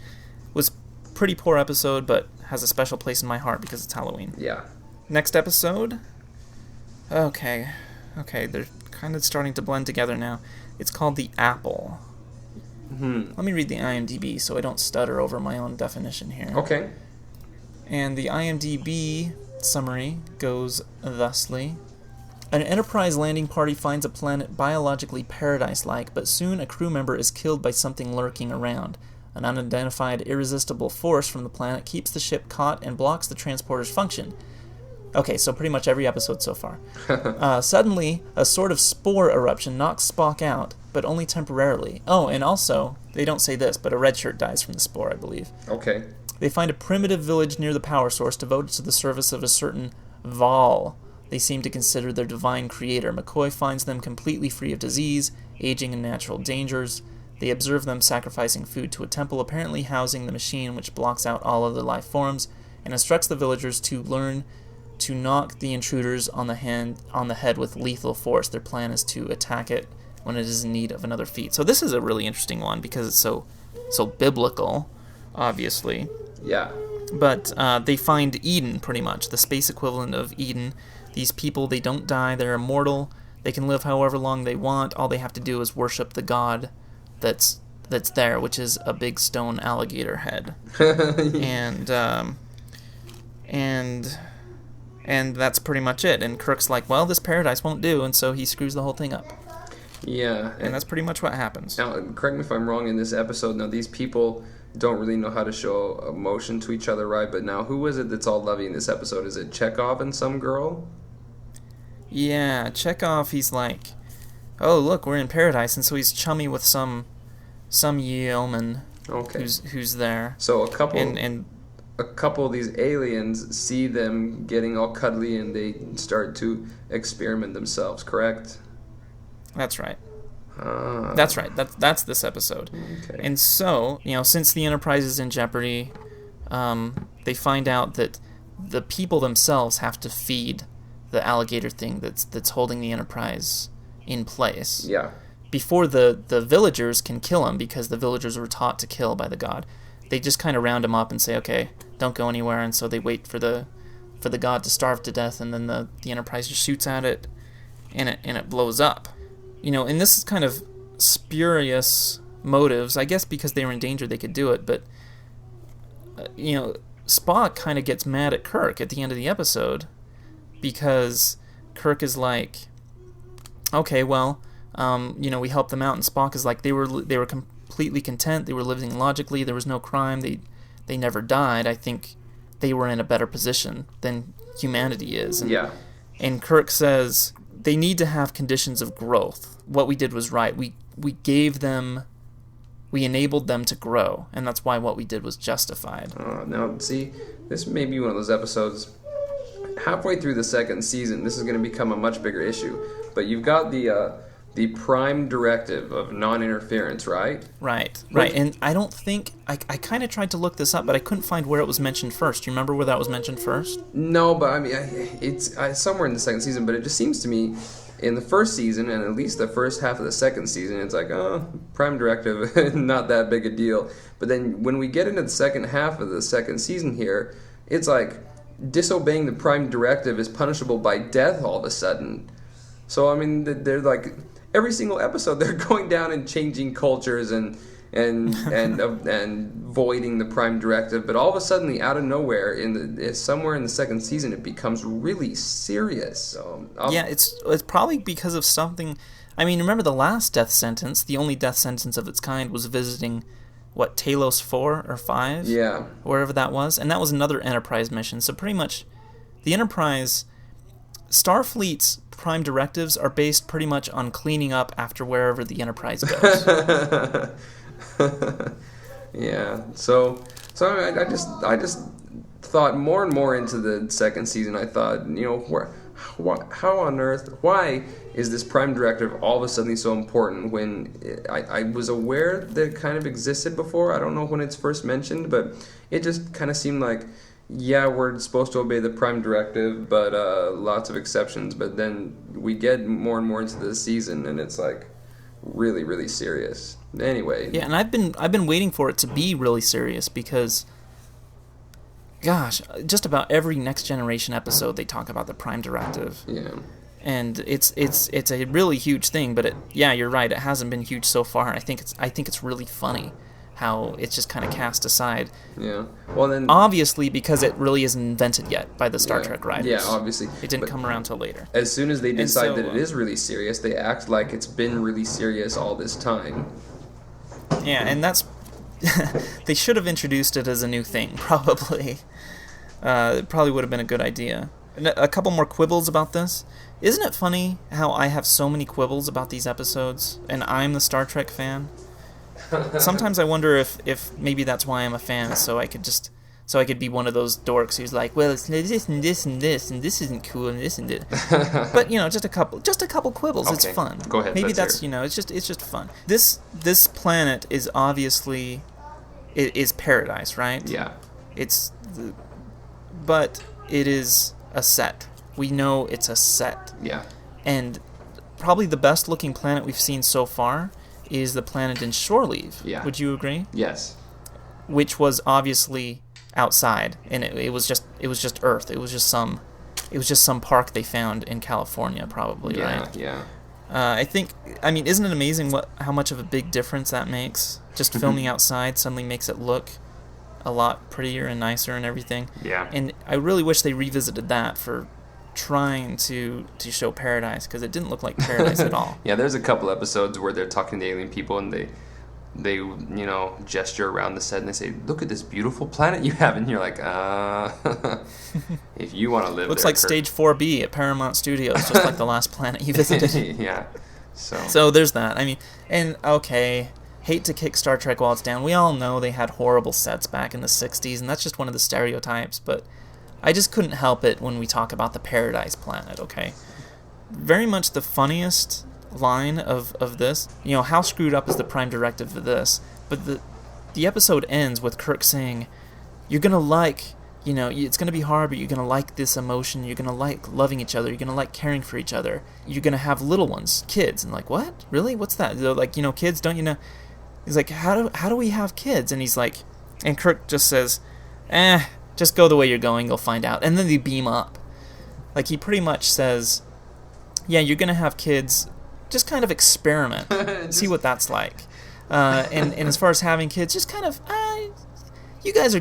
was a pretty poor episode, but has a special place in my heart because it's Halloween. Yeah. Next episode? Okay, they're kind of starting to blend together now. It's called The Apple. Let me read the IMDb so I don't stutter over my own definition here. Okay. And the IMDb summary goes thusly. An Enterprise landing party finds a planet biologically paradise-like, but soon a crew member is killed by something lurking around. An unidentified, irresistible force from the planet keeps the ship caught and blocks the transporter's function. Okay, so pretty much every episode so far. Suddenly, a sort of spore eruption knocks Spock out, but only temporarily. Oh, and also, they don't say this, but a red shirt dies from the spore, I believe. Okay. They find a primitive village near the power source devoted to the service of a certain Val. They seem to consider their divine creator. McCoy finds them completely free of disease, aging, and natural dangers. They observe them sacrificing food to a temple, apparently housing the machine which blocks out all other life forms, and instructs the villagers to learn to knock the intruders on the head with lethal force. Their plan is to attack it when it is in need of another feat. So this is a really interesting one because it's so biblical, obviously. Yeah. But they find Eden, pretty much, the space equivalent of Eden. These people, they don't die, they're immortal, they can live however long they want. All they have to do is worship the god that's there, which is a big stone alligator head. And that's pretty much it. And Kirk's like, well, this paradise won't do, and so he screws the whole thing up. Yeah. And that's pretty much what happens. Now, correct me if I'm wrong in this episode. Now, these people don't really know how to show emotion to each other, right? But now, who is it that's all lovey in this episode? Is it Chekhov and some girl? Yeah, Chekhov, he's like, oh, look, we're in paradise, and so he's chummy with some yeoman who's there. So a couple of these aliens see them getting all cuddly, and they start to experiment themselves, correct? That's right. That's right. That's this episode. Okay. And so, since the Enterprise is in jeopardy, they find out that the people themselves have to feed the alligator thing that's holding the Enterprise in place. Yeah. Before the villagers can kill him, because the villagers were taught to kill by the god. They just kind of round him up and say, okay, don't go anywhere, and so they wait for the god to starve to death, and then the Enterprise just shoots at it, and it blows up. And this is kind of spurious motives, I guess because they were in danger they could do it, but Spock kind of gets mad at Kirk at the end of the episode, because Kirk is like, okay, well, we helped them out, and Spock is like, they were completely content, they were living logically, there was no crime, they never died. I think they were in a better position than humanity is. And Kirk says they need to have conditions of growth. What we did was right. We enabled them to grow, and that's why what we did was justified. Now, see, this may be one of those episodes. Halfway through the second season, this is going to become a much bigger issue. But you've got the the prime directive of non-interference, right? Right. And I don't think... I kind of tried to look this up, but I couldn't find where it was mentioned first. Do you remember where that was mentioned first? No, but I mean, it's somewhere in the second season, but it just seems to me in the first season, and at least the first half of the second season, it's like, oh, prime directive, not that big a deal. But then when we get into the second half of the second season here, it's like disobeying the prime directive is punishable by death all of a sudden. So, I mean, they're like, every single episode, they're going down and changing cultures and voiding the prime directive, but all of a sudden, out of nowhere, somewhere in the second season, it becomes really serious. So, yeah, it's probably because of something. I mean, remember the last death sentence? The only death sentence of its kind was visiting, what, Talos 4 or 5? Yeah, wherever that was, and that was another Enterprise mission. So pretty much, the Enterprise, Starfleet's prime directives are based pretty much on cleaning up after wherever the Enterprise goes. Yeah, so I just thought more and more into the second season. I thought, how on earth, why is this prime directive all of a sudden so important when I was aware that it kind of existed before. I don't know when it's first mentioned, but it just kind of seemed like, yeah, we're supposed to obey the prime directive, but lots of exceptions. But then we get more and more into the season, and it's like really, really serious. Anyway. Yeah, and I've been waiting for it to be really serious because, gosh, just about every Next Generation episode they talk about the prime directive. Yeah. And it's a really huge thing, but yeah, you're right. It hasn't been huge so far. I think it's really funny how it's just kind of cast aside. Yeah. Well, then obviously because it really isn't invented yet by the Star Trek writers. Yeah, obviously. It didn't come around till later. As soon as they decide that it is really serious, they act like it's been really serious all this time. Yeah, and that's they should have introduced it as a new thing, probably. It probably would have been a good idea. And a couple more quibbles about this. Isn't it funny how I have so many quibbles about these episodes, and I'm the Star Trek fan? Sometimes I wonder if maybe that's why I'm a fan, so I could be one of those dorks who's like, well, it's this and this and this, and this isn't cool, and this and this. But just a couple quibbles. Okay. It's fun. Go ahead. Maybe that's it's just fun. This planet is obviously is paradise, right? Yeah. But it is a set. We know it's a set. Yeah. And probably the best looking planet we've seen so far is the planet in Shore Leave. Yeah. Would you agree? Yes. Which was obviously outside, and it was just Earth. It was just some park they found in California, probably, right? Yeah. Isn't it amazing how much of a big difference that makes? Just filming outside suddenly makes it look a lot prettier and nicer and everything. Yeah. And I really wish they revisited that for trying to show paradise, because it didn't look like paradise at all. Yeah, there's a couple episodes where they're talking to alien people and they gesture around the set and they say, look at this beautiful planet you have, and you're like, if you want to live looks there, like Stage 4B at Paramount Studios, just like the last planet you visited. Yeah. So there's that. I mean, and okay, hate to kick Star Trek while it's down. We all know they had horrible sets back in the 60s, and that's just one of the stereotypes, but I just couldn't help it when we talk about the Paradise Planet, okay? Very much the funniest line of this, how screwed up is the prime directive for this, but the episode ends with Kirk saying, you're going to like, it's going to be hard, but you're going to like this emotion, you're going to like loving each other, you're going to like caring for each other, you're going to have little ones, kids, and like, what? Really? What's that? They're like, kids, don't you know? He's like, how do we have kids? And he's like, and Kirk just says, just go the way you're going, you'll find out. And then they beam up. Like, he pretty much says, yeah, you're going to have kids, just kind of experiment, see what that's like. And as far as having kids, just kind of, you guys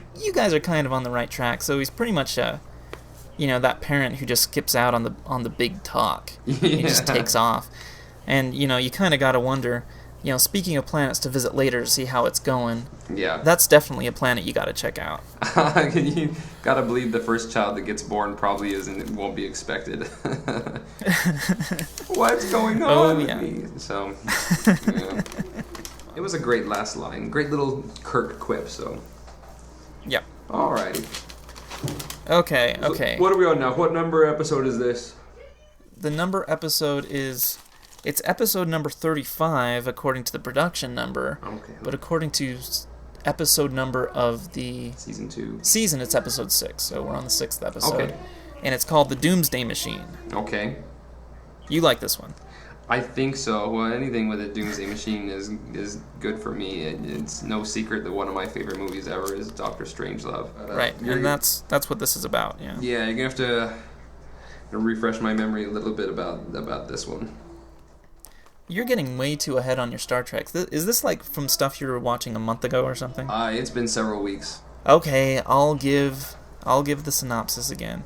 are kind of on the right track. So he's pretty much, that parent who just skips out on the big talk. Yeah. He just takes off. And, you kind of got to wonder, speaking of planets to visit later to see how it's going, yeah, that's definitely a planet you got to check out. You got to believe the first child that gets born probably won't be expected. What's going on with me? So, yeah. It was a great last line. Great little Kirk quip, so. Yep. Alrighty. Okay. So what are we on now? What number episode is this? The number episode is It's episode number 35 according to the production number. Okay. But according to episode number of the Season 2. season, it's episode 6. So we're on the 6th episode. Okay. And it's called The Doomsday Machine. Okay. You like this one? I think so. Well, anything with a Doomsday Machine is good for me. It's no secret that one of my favorite movies ever is Doctor Strangelove. Right, and that's what this is about, yeah. Yeah, you're going to have to refresh my memory a little bit about this one. You're getting way too ahead on your Star Trek. Is this like from stuff you were watching a month ago or something? It's been several weeks. Okay, I'll give the synopsis again.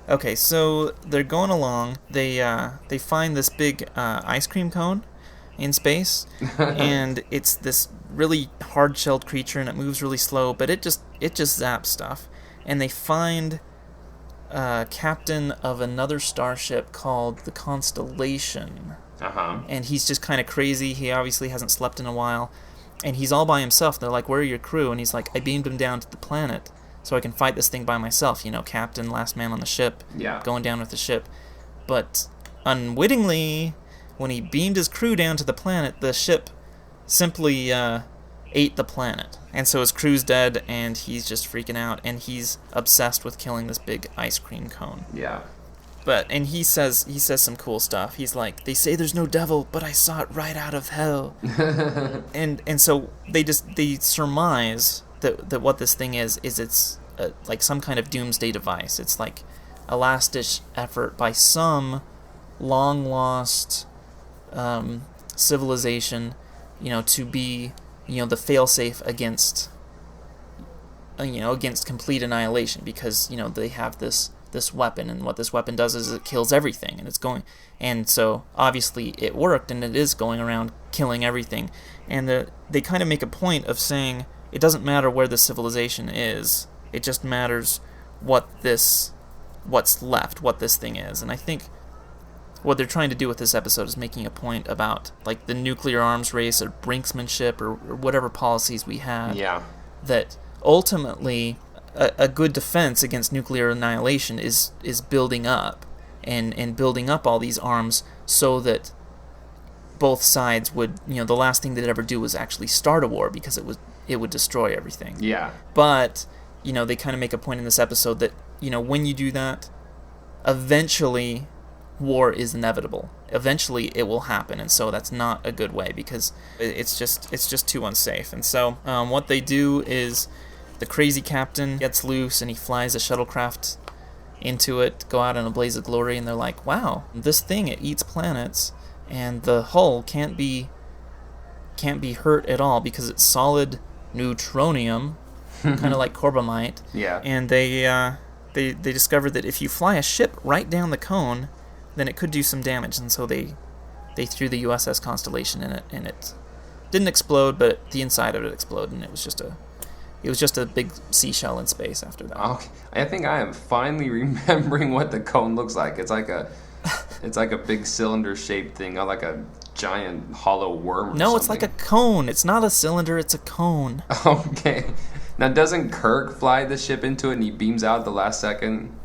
Okay, so they're going along. They find this big ice cream cone in space, and it's this really hard-shelled creature, and it moves really slow, but it just zaps stuff. And they find a captain of another starship called the Constellation. Uh-huh. And he's just kind of crazy. He obviously hasn't slept in a while, and he's all by himself. They're like, "Where are your crew?" And he's like, "I beamed him down to the planet so I can fight this thing by myself, captain, last man on the ship, going down with the ship." But unwittingly, when he beamed his crew down to the planet, the ship simply ate the planet. And so his crew's dead, and he's just freaking out, and he's obsessed with killing this big ice cream cone. Yeah. And he says some cool stuff. He's like, "They say there's no devil, but I saw it right out of hell." and so they surmise that what this thing is it's like some kind of doomsday device. It's like a last-ditch effort by some long-lost civilization, to be, the fail-safe against complete annihilation, because, they have this weapon, and what this weapon does is it kills everything, and so obviously it worked, and it is going around killing everything. And they kind of make a point of saying it doesn't matter where the civilization is, it just matters what's left, what this thing is. And I think what they're trying to do with this episode is making a point about like the nuclear arms race or brinksmanship or whatever policies we have. Yeah. That ultimately a good defense against nuclear annihilation is building up and building up all these arms so that both sides would, the last thing they'd ever do was actually start a war, because it would destroy everything. Yeah. But, they kind of make a point in this episode that, when you do that, eventually war is inevitable. Eventually it will happen, and so that's not a good way, because it's just too unsafe. And so what they do is the crazy captain gets loose and he flies a shuttlecraft into it, go out in a blaze of glory, and they're like, "Wow, this thing, it eats planets, and the hull can't be hurt at all because it's solid neutronium," kind of like corbomite. Yeah. And they discovered that if you fly a ship right down the cone, then it could do some damage, and so they threw the USS Constellation in it, and it didn't explode, but the inside of it exploded, and it was just a big seashell in space after that. Okay. I think I am finally remembering what the cone looks like. It's like a big cylinder-shaped thing, like a giant hollow worm or No, something. it's like a cone. It's not a cylinder, it's a cone. Okay. Now, doesn't Kirk fly the ship into it and he beams out the last second?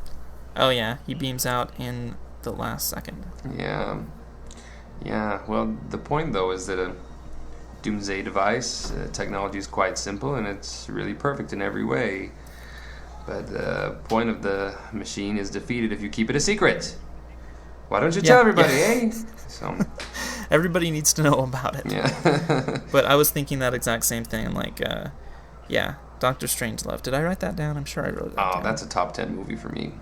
Oh yeah, he beams out in the last second. Yeah. Yeah, well, the point, though, is that a doomsday device technology is quite simple, and it's really perfect in every way. But the point of the machine is defeated if you keep it a secret. Why don't you tell everybody, eh? So, everybody needs to know about it. yeah. But I was thinking that exact same thing. I'm like, Doctor Strangelove. Did I write that down? I'm sure I wrote that down. Oh, that's a top 10 movie for me.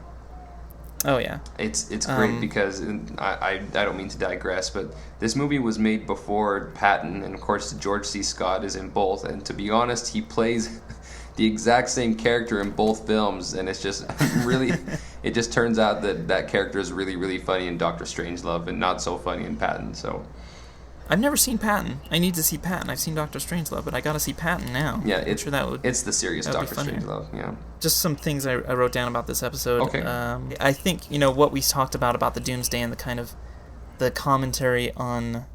Oh, yeah. It's great because I don't mean to digress, but this movie was made before Patton, and of course George C. Scott is in both. And to be honest, he plays the exact same character in both films, and it's just really, it just turns out that character is really, really funny in Doctor Strangelove and not so funny in Patton. So I've never seen Patton. I need to see Patton. I've seen Doctor Strangelove, but I got to see Patton now. Yeah, I'm sure it's the serious Doctor Strangelove. Yeah. Just some things I wrote down about this episode. Okay. I think what we talked about the Doomsday and the kind of the commentary on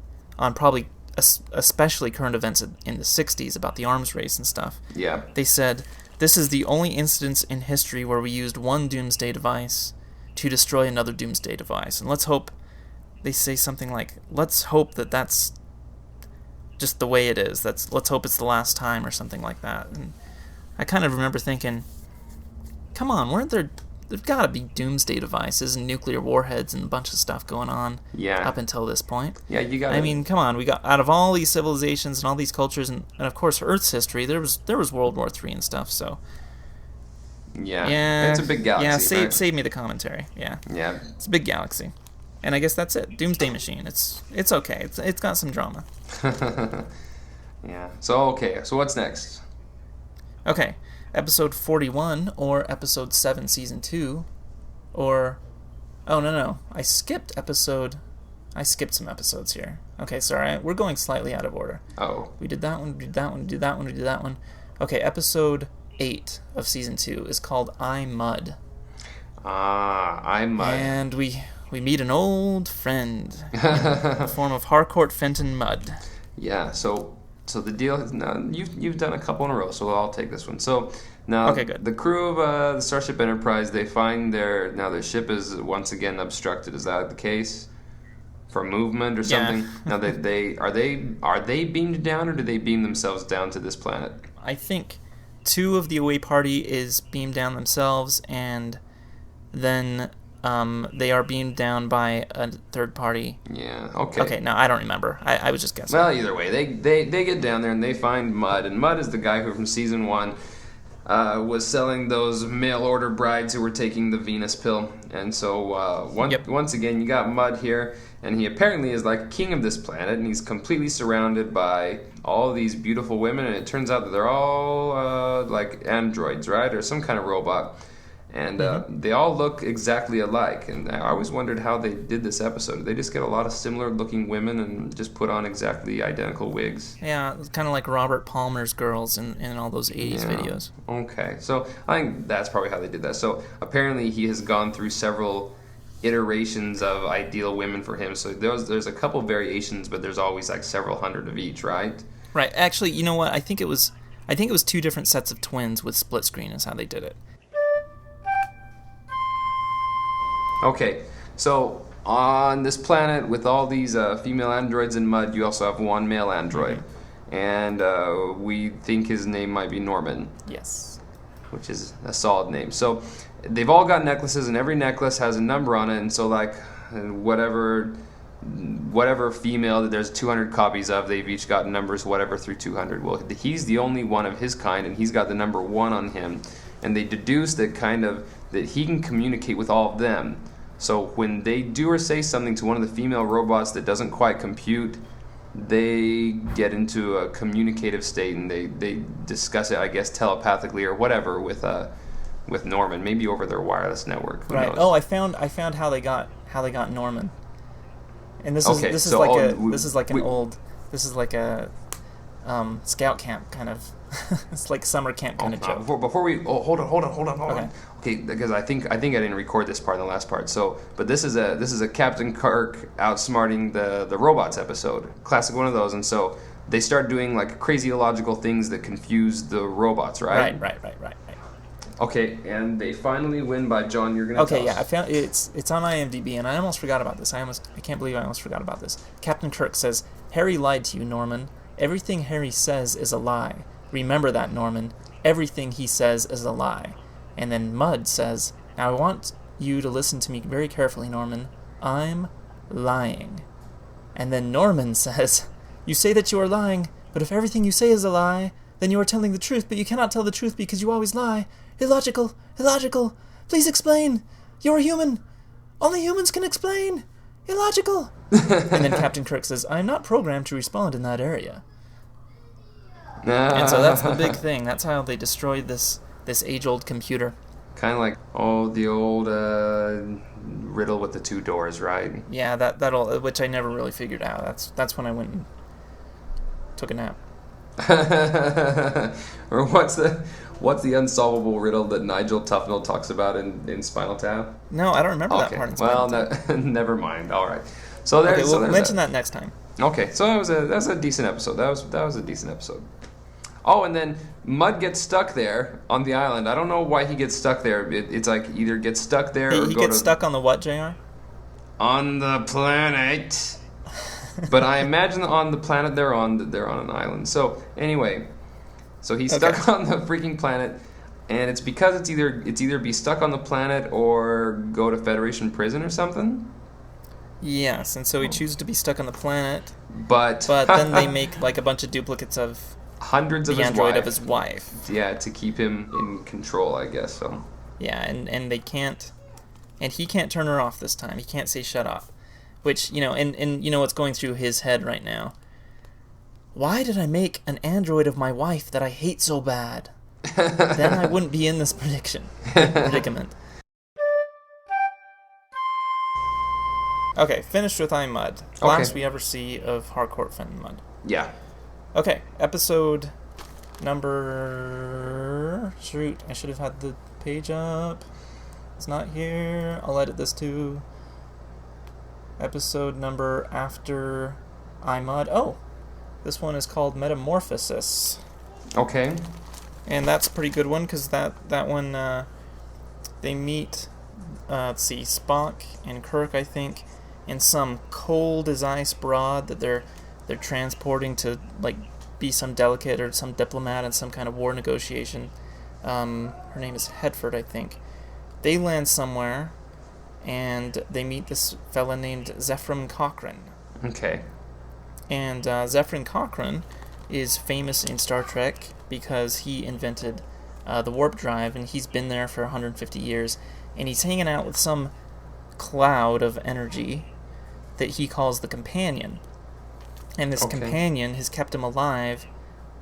probably especially current events in the 60s about the arms race and stuff. Yeah. They said, "This is the only instance in history where we used one doomsday device to destroy another doomsday device. And let's hope they say something like, let's hope that that's just the way it is. Let's hope it's the last time or something like that. And I kind of remember thinking, come on, there've got to be doomsday devices and nuclear warheads and a bunch of stuff going on up until this point. Yeah, you got. I mean, come on, we got out of all these civilizations and all these cultures and of course Earth's history, there was World War III and stuff, so yeah, it's a big galaxy. Yeah, save me the commentary. Yeah, it's a big galaxy, and I guess that's it. Doomsday Machine. It's okay. It's got some drama. Yeah. So what's next? Okay, episode 41 or episode 7, season 2, or no, I skipped some episodes here. Okay, sorry, we're going slightly out of order. Oh. We did that one. We did that one. Okay, episode 8 of season 2 is called I Mud. I Mud. And we meet an old friend in the form of Harcourt Fenton Mudd. Yeah, so the deal is now you've done a couple in a row, so I'll take this one. So now the crew of the Starship Enterprise, they find their ship is once again obstructed. Is that the case? For movement or something? Yeah. Now are they beamed down, or do they beam themselves down to this planet? I think 2 of the away party is beamed down themselves, and then they are beamed down by a third party. Yeah, okay. Okay, no, I don't remember. I was just guessing. Well, either way, they get down there and they find Mudd, and Mudd is the guy who from season 1 was selling those mail-order brides who were taking the Venus pill. And so once again, you got Mudd here, and he apparently is like king of this planet, and he's completely surrounded by all these beautiful women, and it turns out that they're all like androids, right, or some kind of robot. And they all look exactly alike. And I always wondered how they did this episode. Did they just get a lot of similar-looking women and just put on exactly identical wigs? Yeah, it's kind of like Robert Palmer's girls in all those 80s videos. Okay, so I think that's probably how they did that. So apparently he has gone through several iterations of ideal women for him. So there's a couple variations, but there's always like several hundred of each, right? Right. Actually, you know what? I think it was 2 different sets of twins with split screen is how they did it. Okay, so on this planet with all these female androids and Mudd, you also have one male android. And we think his name might be Norman. Yes. Which is a solid name. So they've all got necklaces, and every necklace has a number on it, and so like whatever female that there's 200 copies of, they've each got numbers whatever through 200. Well, he's the only one of his kind, and he's got the number 1 on him. And they deduce that he can communicate with all of them. So when they do or say something to one of the female robots that doesn't quite compute, they get into a communicative state, and they discuss it, I guess, telepathically or whatever with Norman, maybe over their wireless network. Who knows? Oh, I found how they got Norman. And this is like a scout camp kind of. It's like summer camp kind of joke. Before we hold on. Okay, because I think I didn't record this part in the last part. So, but this is a Captain Kirk outsmarting the robots episode, classic one of those. And so they start doing like crazy illogical things that confuse the robots, right? Right. Okay, and they finally win by John. You're gonna tell us. I found it's on IMDb, and I almost forgot about this. I can't believe I almost forgot about this. Captain Kirk says, "Harry lied to you, Norman. Everything Harry says is a lie. Remember that, Norman. Everything he says is a lie." And then Mudd says, "Now I want you to listen to me very carefully, Norman. I'm lying." And then Norman says, "You say that you are lying, but if everything you say is a lie, then you are telling the truth, but you cannot tell the truth because you always lie. Illogical. Please explain. You're a human. Only humans can explain. Illogical." And then Captain Kirk says, "I'm not programmed to respond in that area." And so that's the big thing. That's how they destroyed this age-old computer. Kind of like the old riddle with the 2 doors, right? Yeah, that'll which I never really figured out. That's when I went and took a nap. Or what's the unsolvable riddle that Nigel Tufnell talks about in Spinal Tap? No, I don't remember that part in Spinal Tap. Well, never mind. All right. So there's. We'll mention that next time. Okay, so that's a decent episode. That was a decent episode. Oh, and then Mudd gets stuck there on the island. I don't know why he gets stuck there. It's like either gets stuck there or he gets stuck on the what, JR? on the planet. But I imagine on the planet they're on an island. So anyway, so he's stuck on the freaking planet, and it's because it's either be stuck on the planet or go to Federation prison or something. Yes, and so he chooses to be stuck on the planet. But then they make like a bunch of duplicates of hundreds of the his android wife. of his wife. Yeah, to keep him in control, I guess. So. Yeah, and they can't, and he can't turn her off this time. He can't say shut up, which and you know what's going through his head right now. Why did I make an android of my wife that I hate so bad? Then I wouldn't be in this predicament. Okay, finished with I Mud. Last we ever see of Harcourt Fenton Mudd. Yeah. Okay, episode number... Shoot, I should have had the page up. It's not here. I'll edit this too. Episode number after I Mud. Oh, this one is called Metamorphosis. Okay. And that's a pretty good one because that one, they meet, let's see, Spock and Kirk, I think, in some cold as ice broad that they're transporting to like be some delegate or some diplomat in some kind of war negotiation. Her name is Hedford, I think. They land somewhere, and they meet this fella named Zefram Cochrane. Okay. And Zefram Cochrane is famous in Star Trek because he invented the warp drive, and he's been there for 150 years, and he's hanging out with some cloud of energy that he calls the Companion. And this Companion has kept him alive,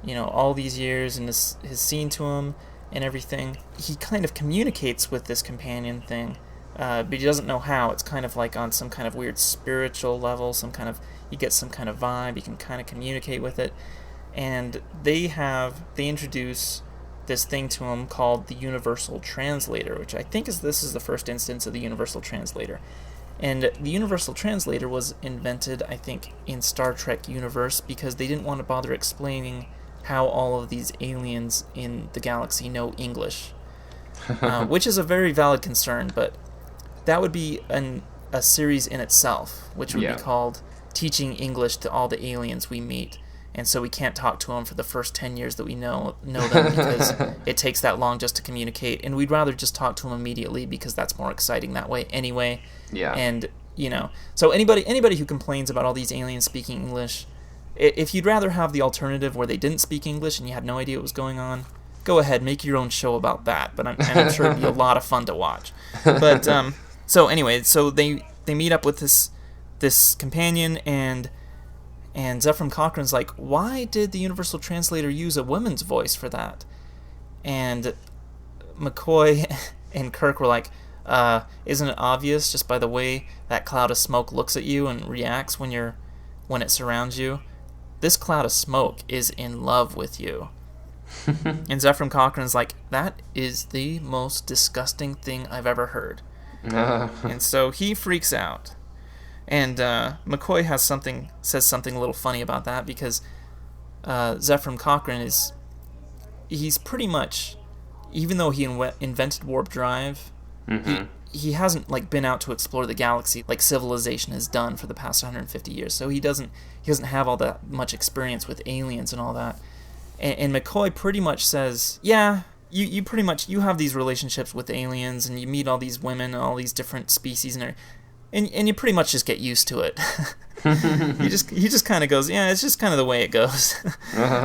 all these years, and has seen to him and everything. He kind of communicates with this Companion thing, but he doesn't know how. It's kind of like on some kind of weird spiritual level, he gets some kind of vibe, he can kind of communicate with it. And they introduce this thing to him called the Universal Translator, which I think this is the first instance of the Universal Translator. And the Universal Translator was invented, I think, in Star Trek universe because they didn't want to bother explaining how all of these aliens in the galaxy know English, which is a very valid concern, but that would be a series in itself, which would be called Teaching English to All the Aliens We Meet. And so we can't talk to them for the first 10 years that we know them because it takes that long just to communicate. And we'd rather just talk to them immediately because that's more exciting that way anyway. Yeah. And, so anybody who complains about all these aliens speaking English, if you'd rather have the alternative where they didn't speak English and you had no idea what was going on, go ahead, make your own show about that. But I'm sure it'd be a lot of fun to watch. But, so anyway, so they meet up with this Companion, and Zefram Cochrane's like, why did the Universal Translator use a woman's voice for that? And McCoy and Kirk were like, isn't it obvious just by the way that cloud of smoke looks at you and reacts when it surrounds you? This cloud of smoke is in love with you. And Zefram Cochrane's like, that is the most disgusting thing I've ever heard. And so he freaks out. And McCoy says something a little funny about that because Zefram Cochrane he's pretty much, even though he invented warp drive, he hasn't been out to explore the galaxy like civilization has done for the past 150 years. So he doesn't have all that much experience with aliens and all that. And McCoy pretty much says, yeah, you pretty much have these relationships with aliens and you meet all these women and all these different species and you pretty much just get used to it. He just kind of goes, yeah, it's just kind of the way it goes.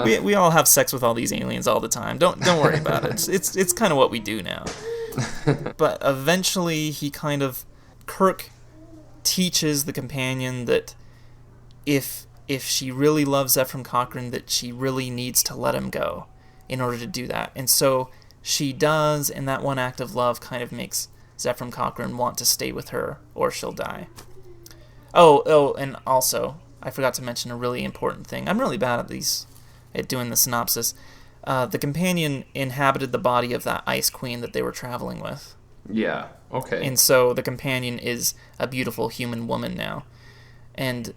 We all have sex with all these aliens all the time. Don't worry about it. It's kind of what we do now. But eventually Kirk teaches the Companion that if she really loves Zefram Cochrane, that she really needs to let him go in order to do that. And so she does, and that one act of love kind of makes Zefram Cochrane want to stay with her, or she'll die. Oh, and also, I forgot to mention a really important thing. I'm really bad at doing the synopsis. The Companion inhabited the body of that Ice Queen that they were traveling with. Yeah, okay. And so the Companion is a beautiful human woman now. And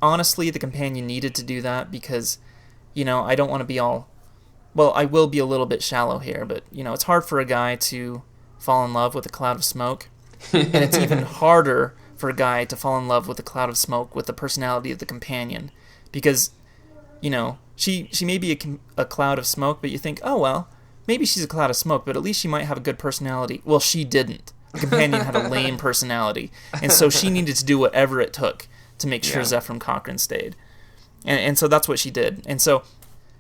honestly, the Companion needed to do that because, I don't want to be all... Well, I will be a little bit shallow here, but, it's hard for a guy to fall in love with a cloud of smoke. And it's even harder for a guy to fall in love with a cloud of smoke with the personality of the companion, because, she may be a cloud of smoke, but you think, oh well, maybe she's a cloud of smoke, but at least she might have a good personality. Well, she didn't. The companion had a lame personality, and so she needed to do whatever it took to make sure Zefram Cochrane stayed, and so that's what she did. And so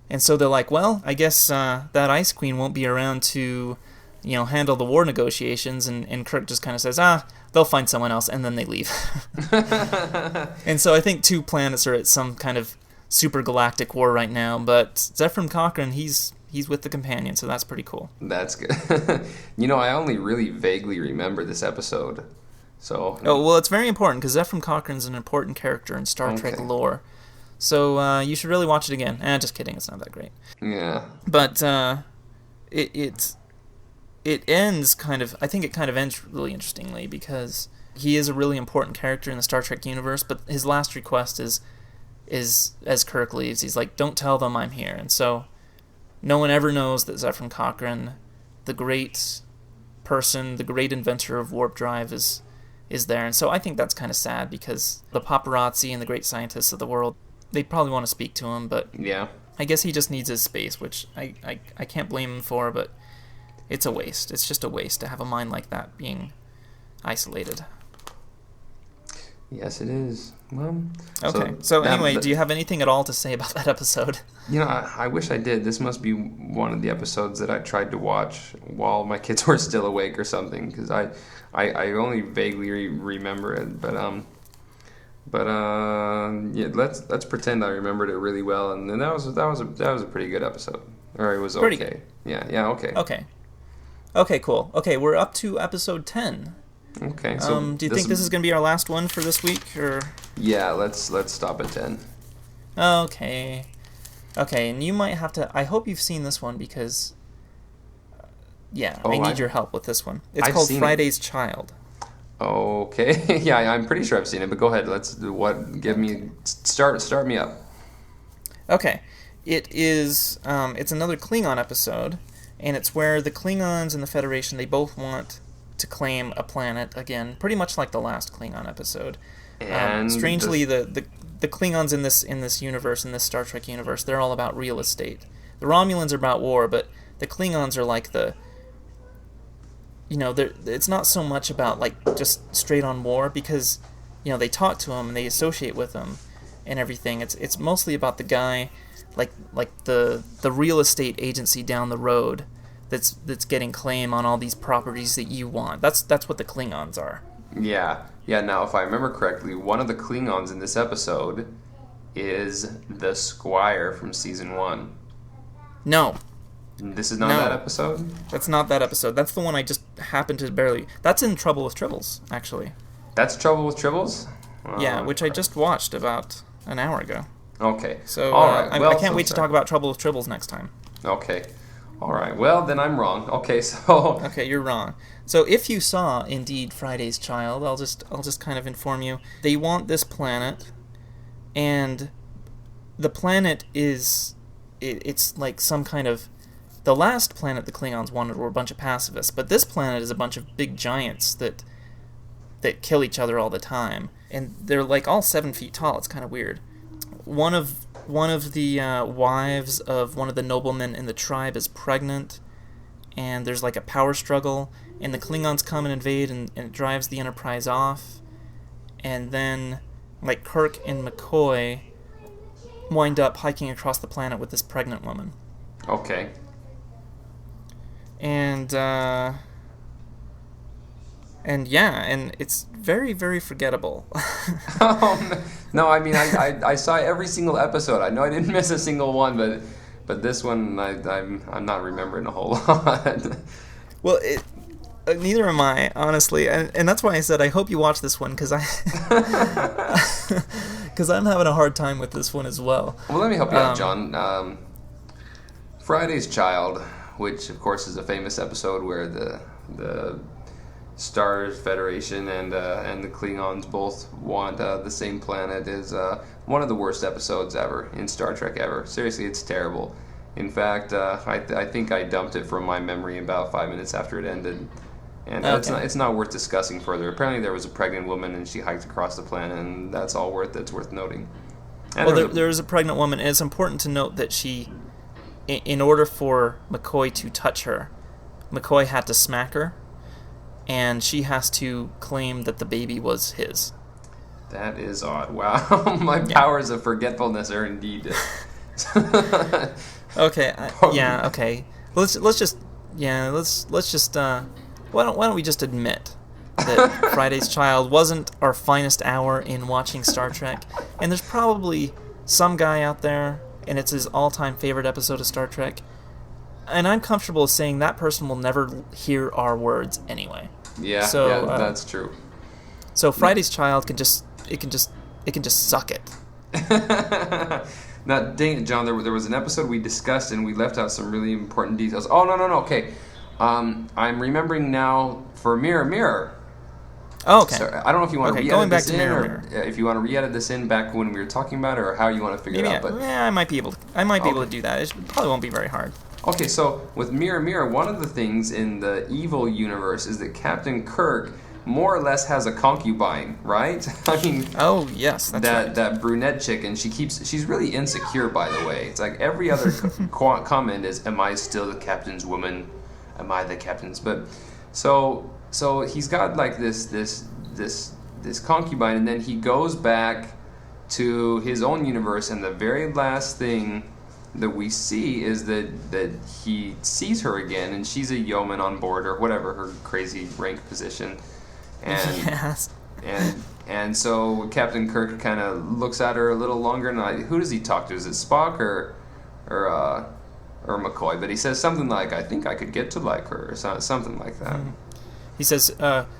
they're like, well, I guess that Ice Queen won't be around to, handle the war negotiations, and Kirk just kind of says, they'll find someone else, and then they leave. And so I think 2 planets are at some kind of super galactic war right now, but Zefram Cochrane, he's with the companion, so that's pretty cool. That's good. I only really vaguely remember this episode. So. Oh, well, it's very important, because Zefram Cochrane's an important character in Star Trek lore. So you should really watch it again. Just kidding, it's not that great. Yeah. But it ends I think it kind of ends really interestingly, because he is a really important character in the Star Trek universe, but his last request is as Kirk leaves, he's like, don't tell them I'm here. And so no one ever knows that Zefram Cochrane, the great person, the great inventor of warp drive, is there. And so I think that's kind of sad, because the paparazzi and the great scientists of the world, they probably want to speak to him, but yeah, I guess he just needs his space, which I can't blame him for, but it's a waste. It's just a waste to have a mind like that being isolated. Yes, it is. Well, okay. So anyway, do you have anything at all to say about that episode? I wish I did. This must be one of the episodes that I tried to watch while my kids were still awake or something, because I only vaguely remember it. But let's pretend I remembered it really well, and then that was a pretty good episode, or it was okay. Pretty. Yeah, okay. Okay, cool. Okay, we're up to episode 10. Okay, so do you think this is going to be our last one for this week, or? Yeah, let's stop at 10. Okay, and you might have to. I hope you've seen this one, because, I need your help with this one. It's called Friday's Child. Okay, yeah, I'm pretty sure I've seen it, but go ahead. Start me up. Okay, it is. It's another Klingon episode, and it's where the Klingons and the Federation, they both want to claim a planet again, pretty much like the last Klingon episode. And strangely, the Klingons in this universe, in this Star Trek universe, they're all about real estate. The Romulans are about war, but the Klingons are like it's not so much about like just straight on war, because they talk to them and they associate with them and everything. It's mostly about the guy, like the real estate agency down the road that's getting claim on all these properties that you want. That's what the Klingons are. Yeah. Now, if I remember correctly, one of the Klingons in this episode is the Squire from season 1. No. This is not that episode? That's not that episode. That's the one I just happened to barely... That's in Trouble with Tribbles, actually. That's Trouble with Tribbles? Yeah, which I just watched about an hour ago. Okay. So all right. I can't wait to talk about Trouble with Tribbles next time. Okay. All right. Well, then I'm wrong. Okay, so... Okay, you're wrong. So if you saw, indeed, Friday's Child, I'll just kind of inform you. They want this planet, and the planet is... It's like some kind of... The last planet the Klingons wanted were a bunch of pacifists, but this planet is a bunch of big giants that kill each other all the time, and they're like all 7 feet tall. It's kind of weird. One of the wives of one of the noblemen in the tribe is pregnant, and there's like a power struggle, and the Klingons come and invade, and it drives the Enterprise off, and then like Kirk and McCoy wind up hiking across the planet with this pregnant woman. Okay. And it's very, very forgettable. No, I mean, I saw every single episode. I know I didn't miss a single one, but this one I'm not remembering a whole lot. Well, neither am I, honestly, and that's why I said I hope you watch this one, because I'm having a hard time with this one as well. Well, let me help you out, John. Friday's Child, which of course is a famous episode where the Star Federation and the Klingons both want the same planet, is one of the worst episodes ever in Star Trek ever. Seriously, it's terrible. In fact, I think I dumped it from my memory about 5 minutes after it ended, And Okay. it's not worth discussing further. Apparently there was a pregnant woman and she hiked across the planet, and that's all that's worth noting. And Well, there is a pregnant woman, and it's important to note that in order for McCoy to touch her, McCoy had to smack her, and she has to claim that the baby was his. That is odd. Wow. My powers of forgetfulness are indeed... Okay, okay. Let's just why don't we just admit that Friday's Child wasn't our finest hour in watching Star Trek, and there's probably some guy out there, and it's his all-time favorite episode of Star Trek, and I'm comfortable saying that person will never hear our words anyway. Yeah, that's true. So Friday's Child can just suck it. Now, dang it, John, there was an episode we discussed and we left out some really important details. Oh, no, okay. I'm remembering now for Mirror Mirror. Oh, okay. So, I don't know if you want to re-edit going back this to in, Mirror, or if you want to re-edit this in back when we were talking about it, or how you want to figure it out. But I might be able to do that. It probably won't be very hard. Okay, so with Mirror Mirror, one of the things in the evil universe is that Captain Kirk more or less has a concubine, right? I mean, oh yes, that's right. That brunette chick, and she's really insecure, by the way. It's like every other comment is, "Am I still the captain's woman? Am I the captain's?" But so he's got like this concubine, and then he goes back to his own universe, and the very last thing that we see is that he sees her again, and she's a yeoman on board, or whatever her crazy rank position. And yes. and so Captain Kirk kind of looks at her a little longer, and who does he talk to? Is it Spock or McCoy? But he says something like, "I think I could get to like her," or something like that. He says,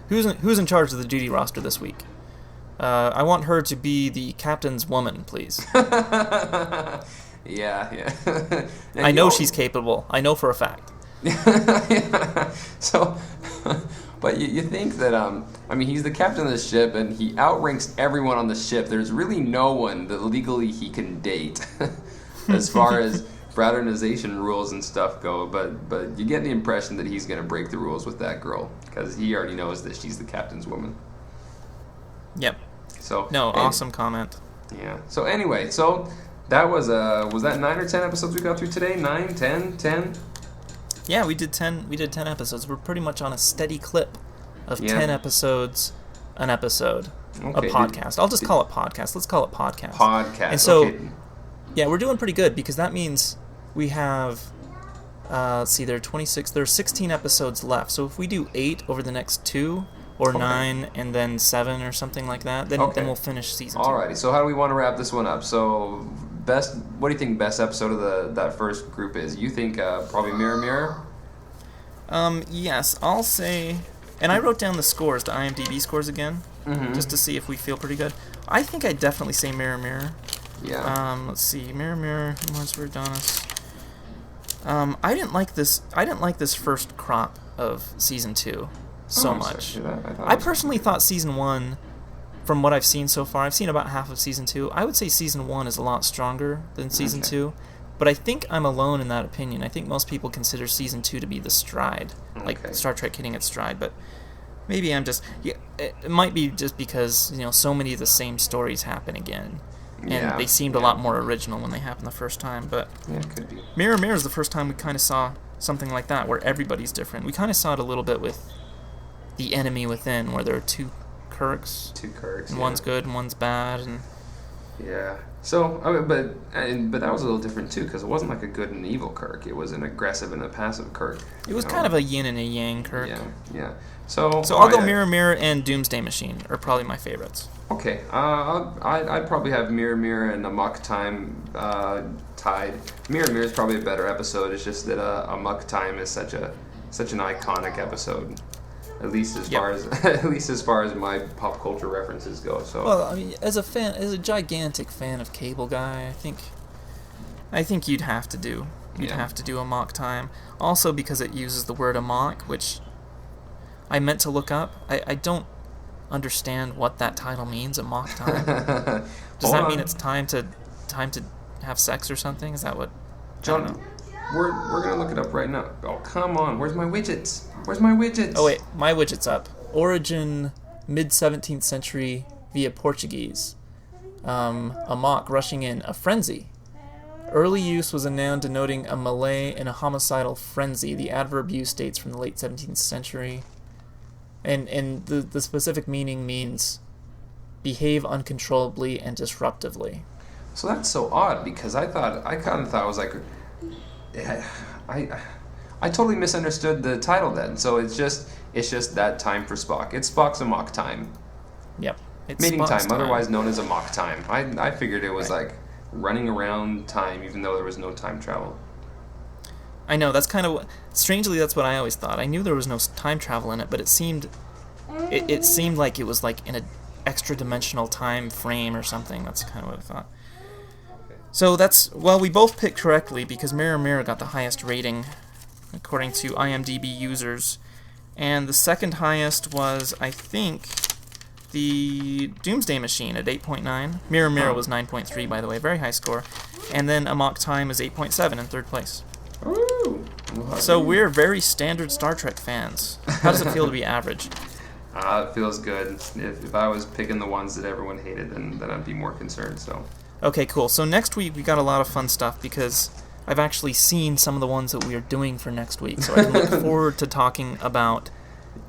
"Who's in charge of the duty roster this week? I want her to be the captain's woman, please." Yeah. I know she's capable. I know for a fact. Yeah. So. But you think that, he's the captain of the ship, and he outranks everyone on the ship. There's really no one that legally he can date, as far as fraternization rules and stuff go. But you get the impression that he's going to break the rules with that girl, because he already knows that she's the captain's woman. Yep. So awesome comment. Yeah. So anyway, that was that 9 or 10 episodes we got through today? 9, 10? Yeah, we did 10 episodes. We're pretty much on a steady clip of 10 episodes an episode. Okay, a podcast. I'll just call it podcast. Let's call it podcast. Podcast. And so, okay. Yeah, we're doing pretty good, because that means we have, let's see, there are 16 episodes left. So if we do 8 over the next 2, or 9, and then 7 or something like that, then we'll finish season 2. Alrighty, so how do we want to wrap this one up? So, what do you think best episode of that first group is? You think probably Mirror Mirror? Yes, I'll say, and I wrote down the scores, the IMDb scores again, just to see if we feel pretty good. I think I'd definitely say Mirror Mirror. Yeah. Let's see, Mirror Mirror, Mars for Adonis. I didn't like this first crop of season 2 so much. I personally thought season 1, from what I've seen so far, I've seen about half of season 2. I would say season 1 is a lot stronger than season 2. But I think I'm alone in that opinion. I think most people consider season 2 to be the stride, like Star Trek hitting its stride. But maybe I'm just... Yeah, it might be just because, so many of the same stories happen again. And they seemed a lot more original when they happened the first time. But yeah, it could be. Mirror Mirror is the first time we kind of saw something like that, where everybody's different. We kind of saw it a little bit with The Enemy Within, where there are two Kirks. And one's good and one's bad. And yeah. So, but that was a little different too, because it wasn't like a good and evil Kirk. It was an aggressive and a passive Kirk. It was kind of a yin and a yang Kirk. Yeah. So I'll go Mirror Mirror and Doomsday Machine are probably my favorites. Okay. I'd probably have Mirror Mirror and Amok Time tied. Mirror Mirror is probably a better episode. It's just that Amok Time is such an iconic episode. At least as far as my pop culture references go. So. Well, I mean, as a gigantic fan of Cable Guy, I think you'd have to do Amok Time. Also because it uses the word amok, which I meant to look up. I don't understand what that title means, Amok Time. Does that mean it's time to have sex or something? Is that what? John, We're gonna look it up right now. Oh, come on. Where's my widgets? Where's my widgets? Oh, wait. My widget's up. Origin, mid-17th century via Portuguese. A mock rushing in. A frenzy. Early use was a noun denoting a melee in a homicidal frenzy. The adverb use dates from the late 17th century. And the specific meaning means behave uncontrollably and disruptively. So that's so odd, because I kind of thought it was like, I totally misunderstood the title then. So it's just that time for Spock. It's Spock's amok time. Yep. It's Mating Spock's time, otherwise known as amok time. I figured it was Right. like running around time, even though there was no time travel. I know, that's kind of... Strangely, that's what I always thought. I knew there was no time travel in it, but it seemed like it was like in an extra-dimensional time frame or something. That's kind of what I thought. So that's... Well, we both picked correctly, because Mirror Mirror got the highest rating, according to IMDb users. And the second highest was, I think, the Doomsday Machine at 8.9. Mirror Mirror was 9.3, by the way. Very high score. And then Amok Time is 8.7 in third place. Ooh. So we're very standard Star Trek fans. How does it feel to be average? It feels good. If I was picking the ones that everyone hated, then I'd be more concerned. So. Okay, cool. So next week we got a lot of fun stuff because I've actually seen some of the ones that we are doing for next week. So I can look forward to talking about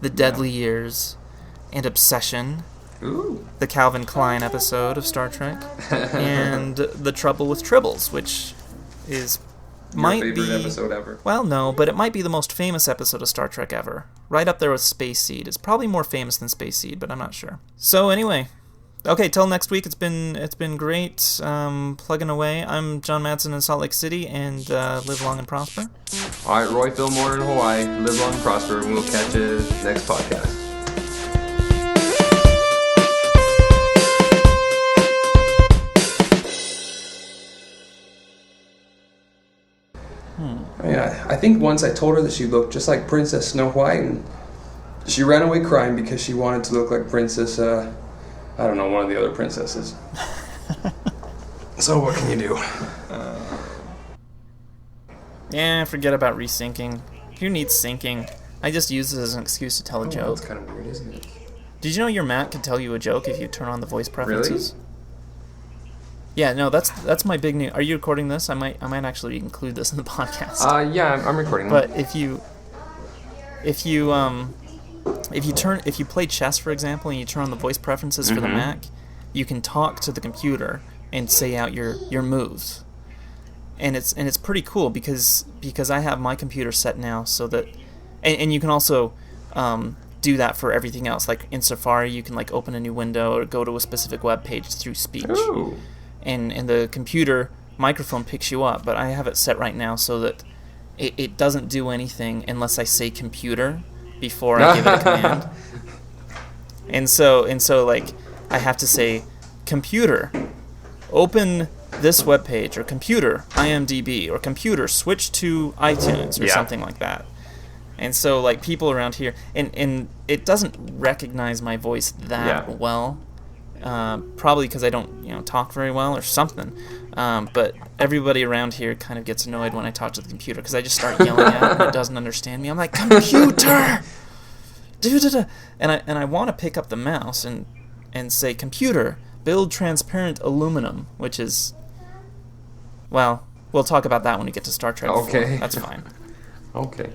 The Deadly Years and Obsession, Ooh. the Calvin Klein episode of Star Trek, and The Trouble with Tribbles, which is... Your favorite episode ever. Well, no, but it might be the most famous episode of Star Trek ever. Right up there with Space Seed. It's probably more famous than Space Seed, but I'm not sure. So anyway, okay, till next week. It's been great plugging away. I'm John Madsen in Salt Lake City, and live long and prosper. All right, Roy Fillmore in Hawaii. Live long and prosper, and we'll catch you next podcast. Yeah, I think once I told her that she looked just like Princess Snow White, and she ran away crying because she wanted to look like Princess, I don't know, one of the other princesses. So what can you do? Yeah, forget about resyncing. Who needs syncing? I just use this as an excuse to tell a joke. That's kind of weird, isn't it? Did you know your Mac can tell you a joke if you turn on the voice preferences? Really? Yeah, no, that's my big news. Are you recording this? I might actually include this in the podcast. Yeah, I'm recording. But if you play chess, for example, and you turn on the voice preferences for the Mac, you can talk to the computer and say out your moves. And it's pretty cool because I have my computer set now so that and you can also do that for everything else. Like in Safari, you can like open a new window or go to a specific web page through speech. Ooh. And the computer microphone picks you up, but I have it set right now so that it doesn't do anything unless I say computer before I give it a command. And so like I have to say computer, open this web page, or computer, IMDb, or computer, switch to iTunes, or something like that. And so like people around here, and it doesn't recognize my voice that well. Probably because I don't, talk very well or something. But everybody around here kind of gets annoyed when I talk to the computer because I just start yelling at it and it doesn't understand me. I'm like, computer! And I want to pick up the mouse and say, computer, build transparent aluminum, which is, well, we'll talk about that when we get to Star Trek 4. Okay. That's fine. Okay.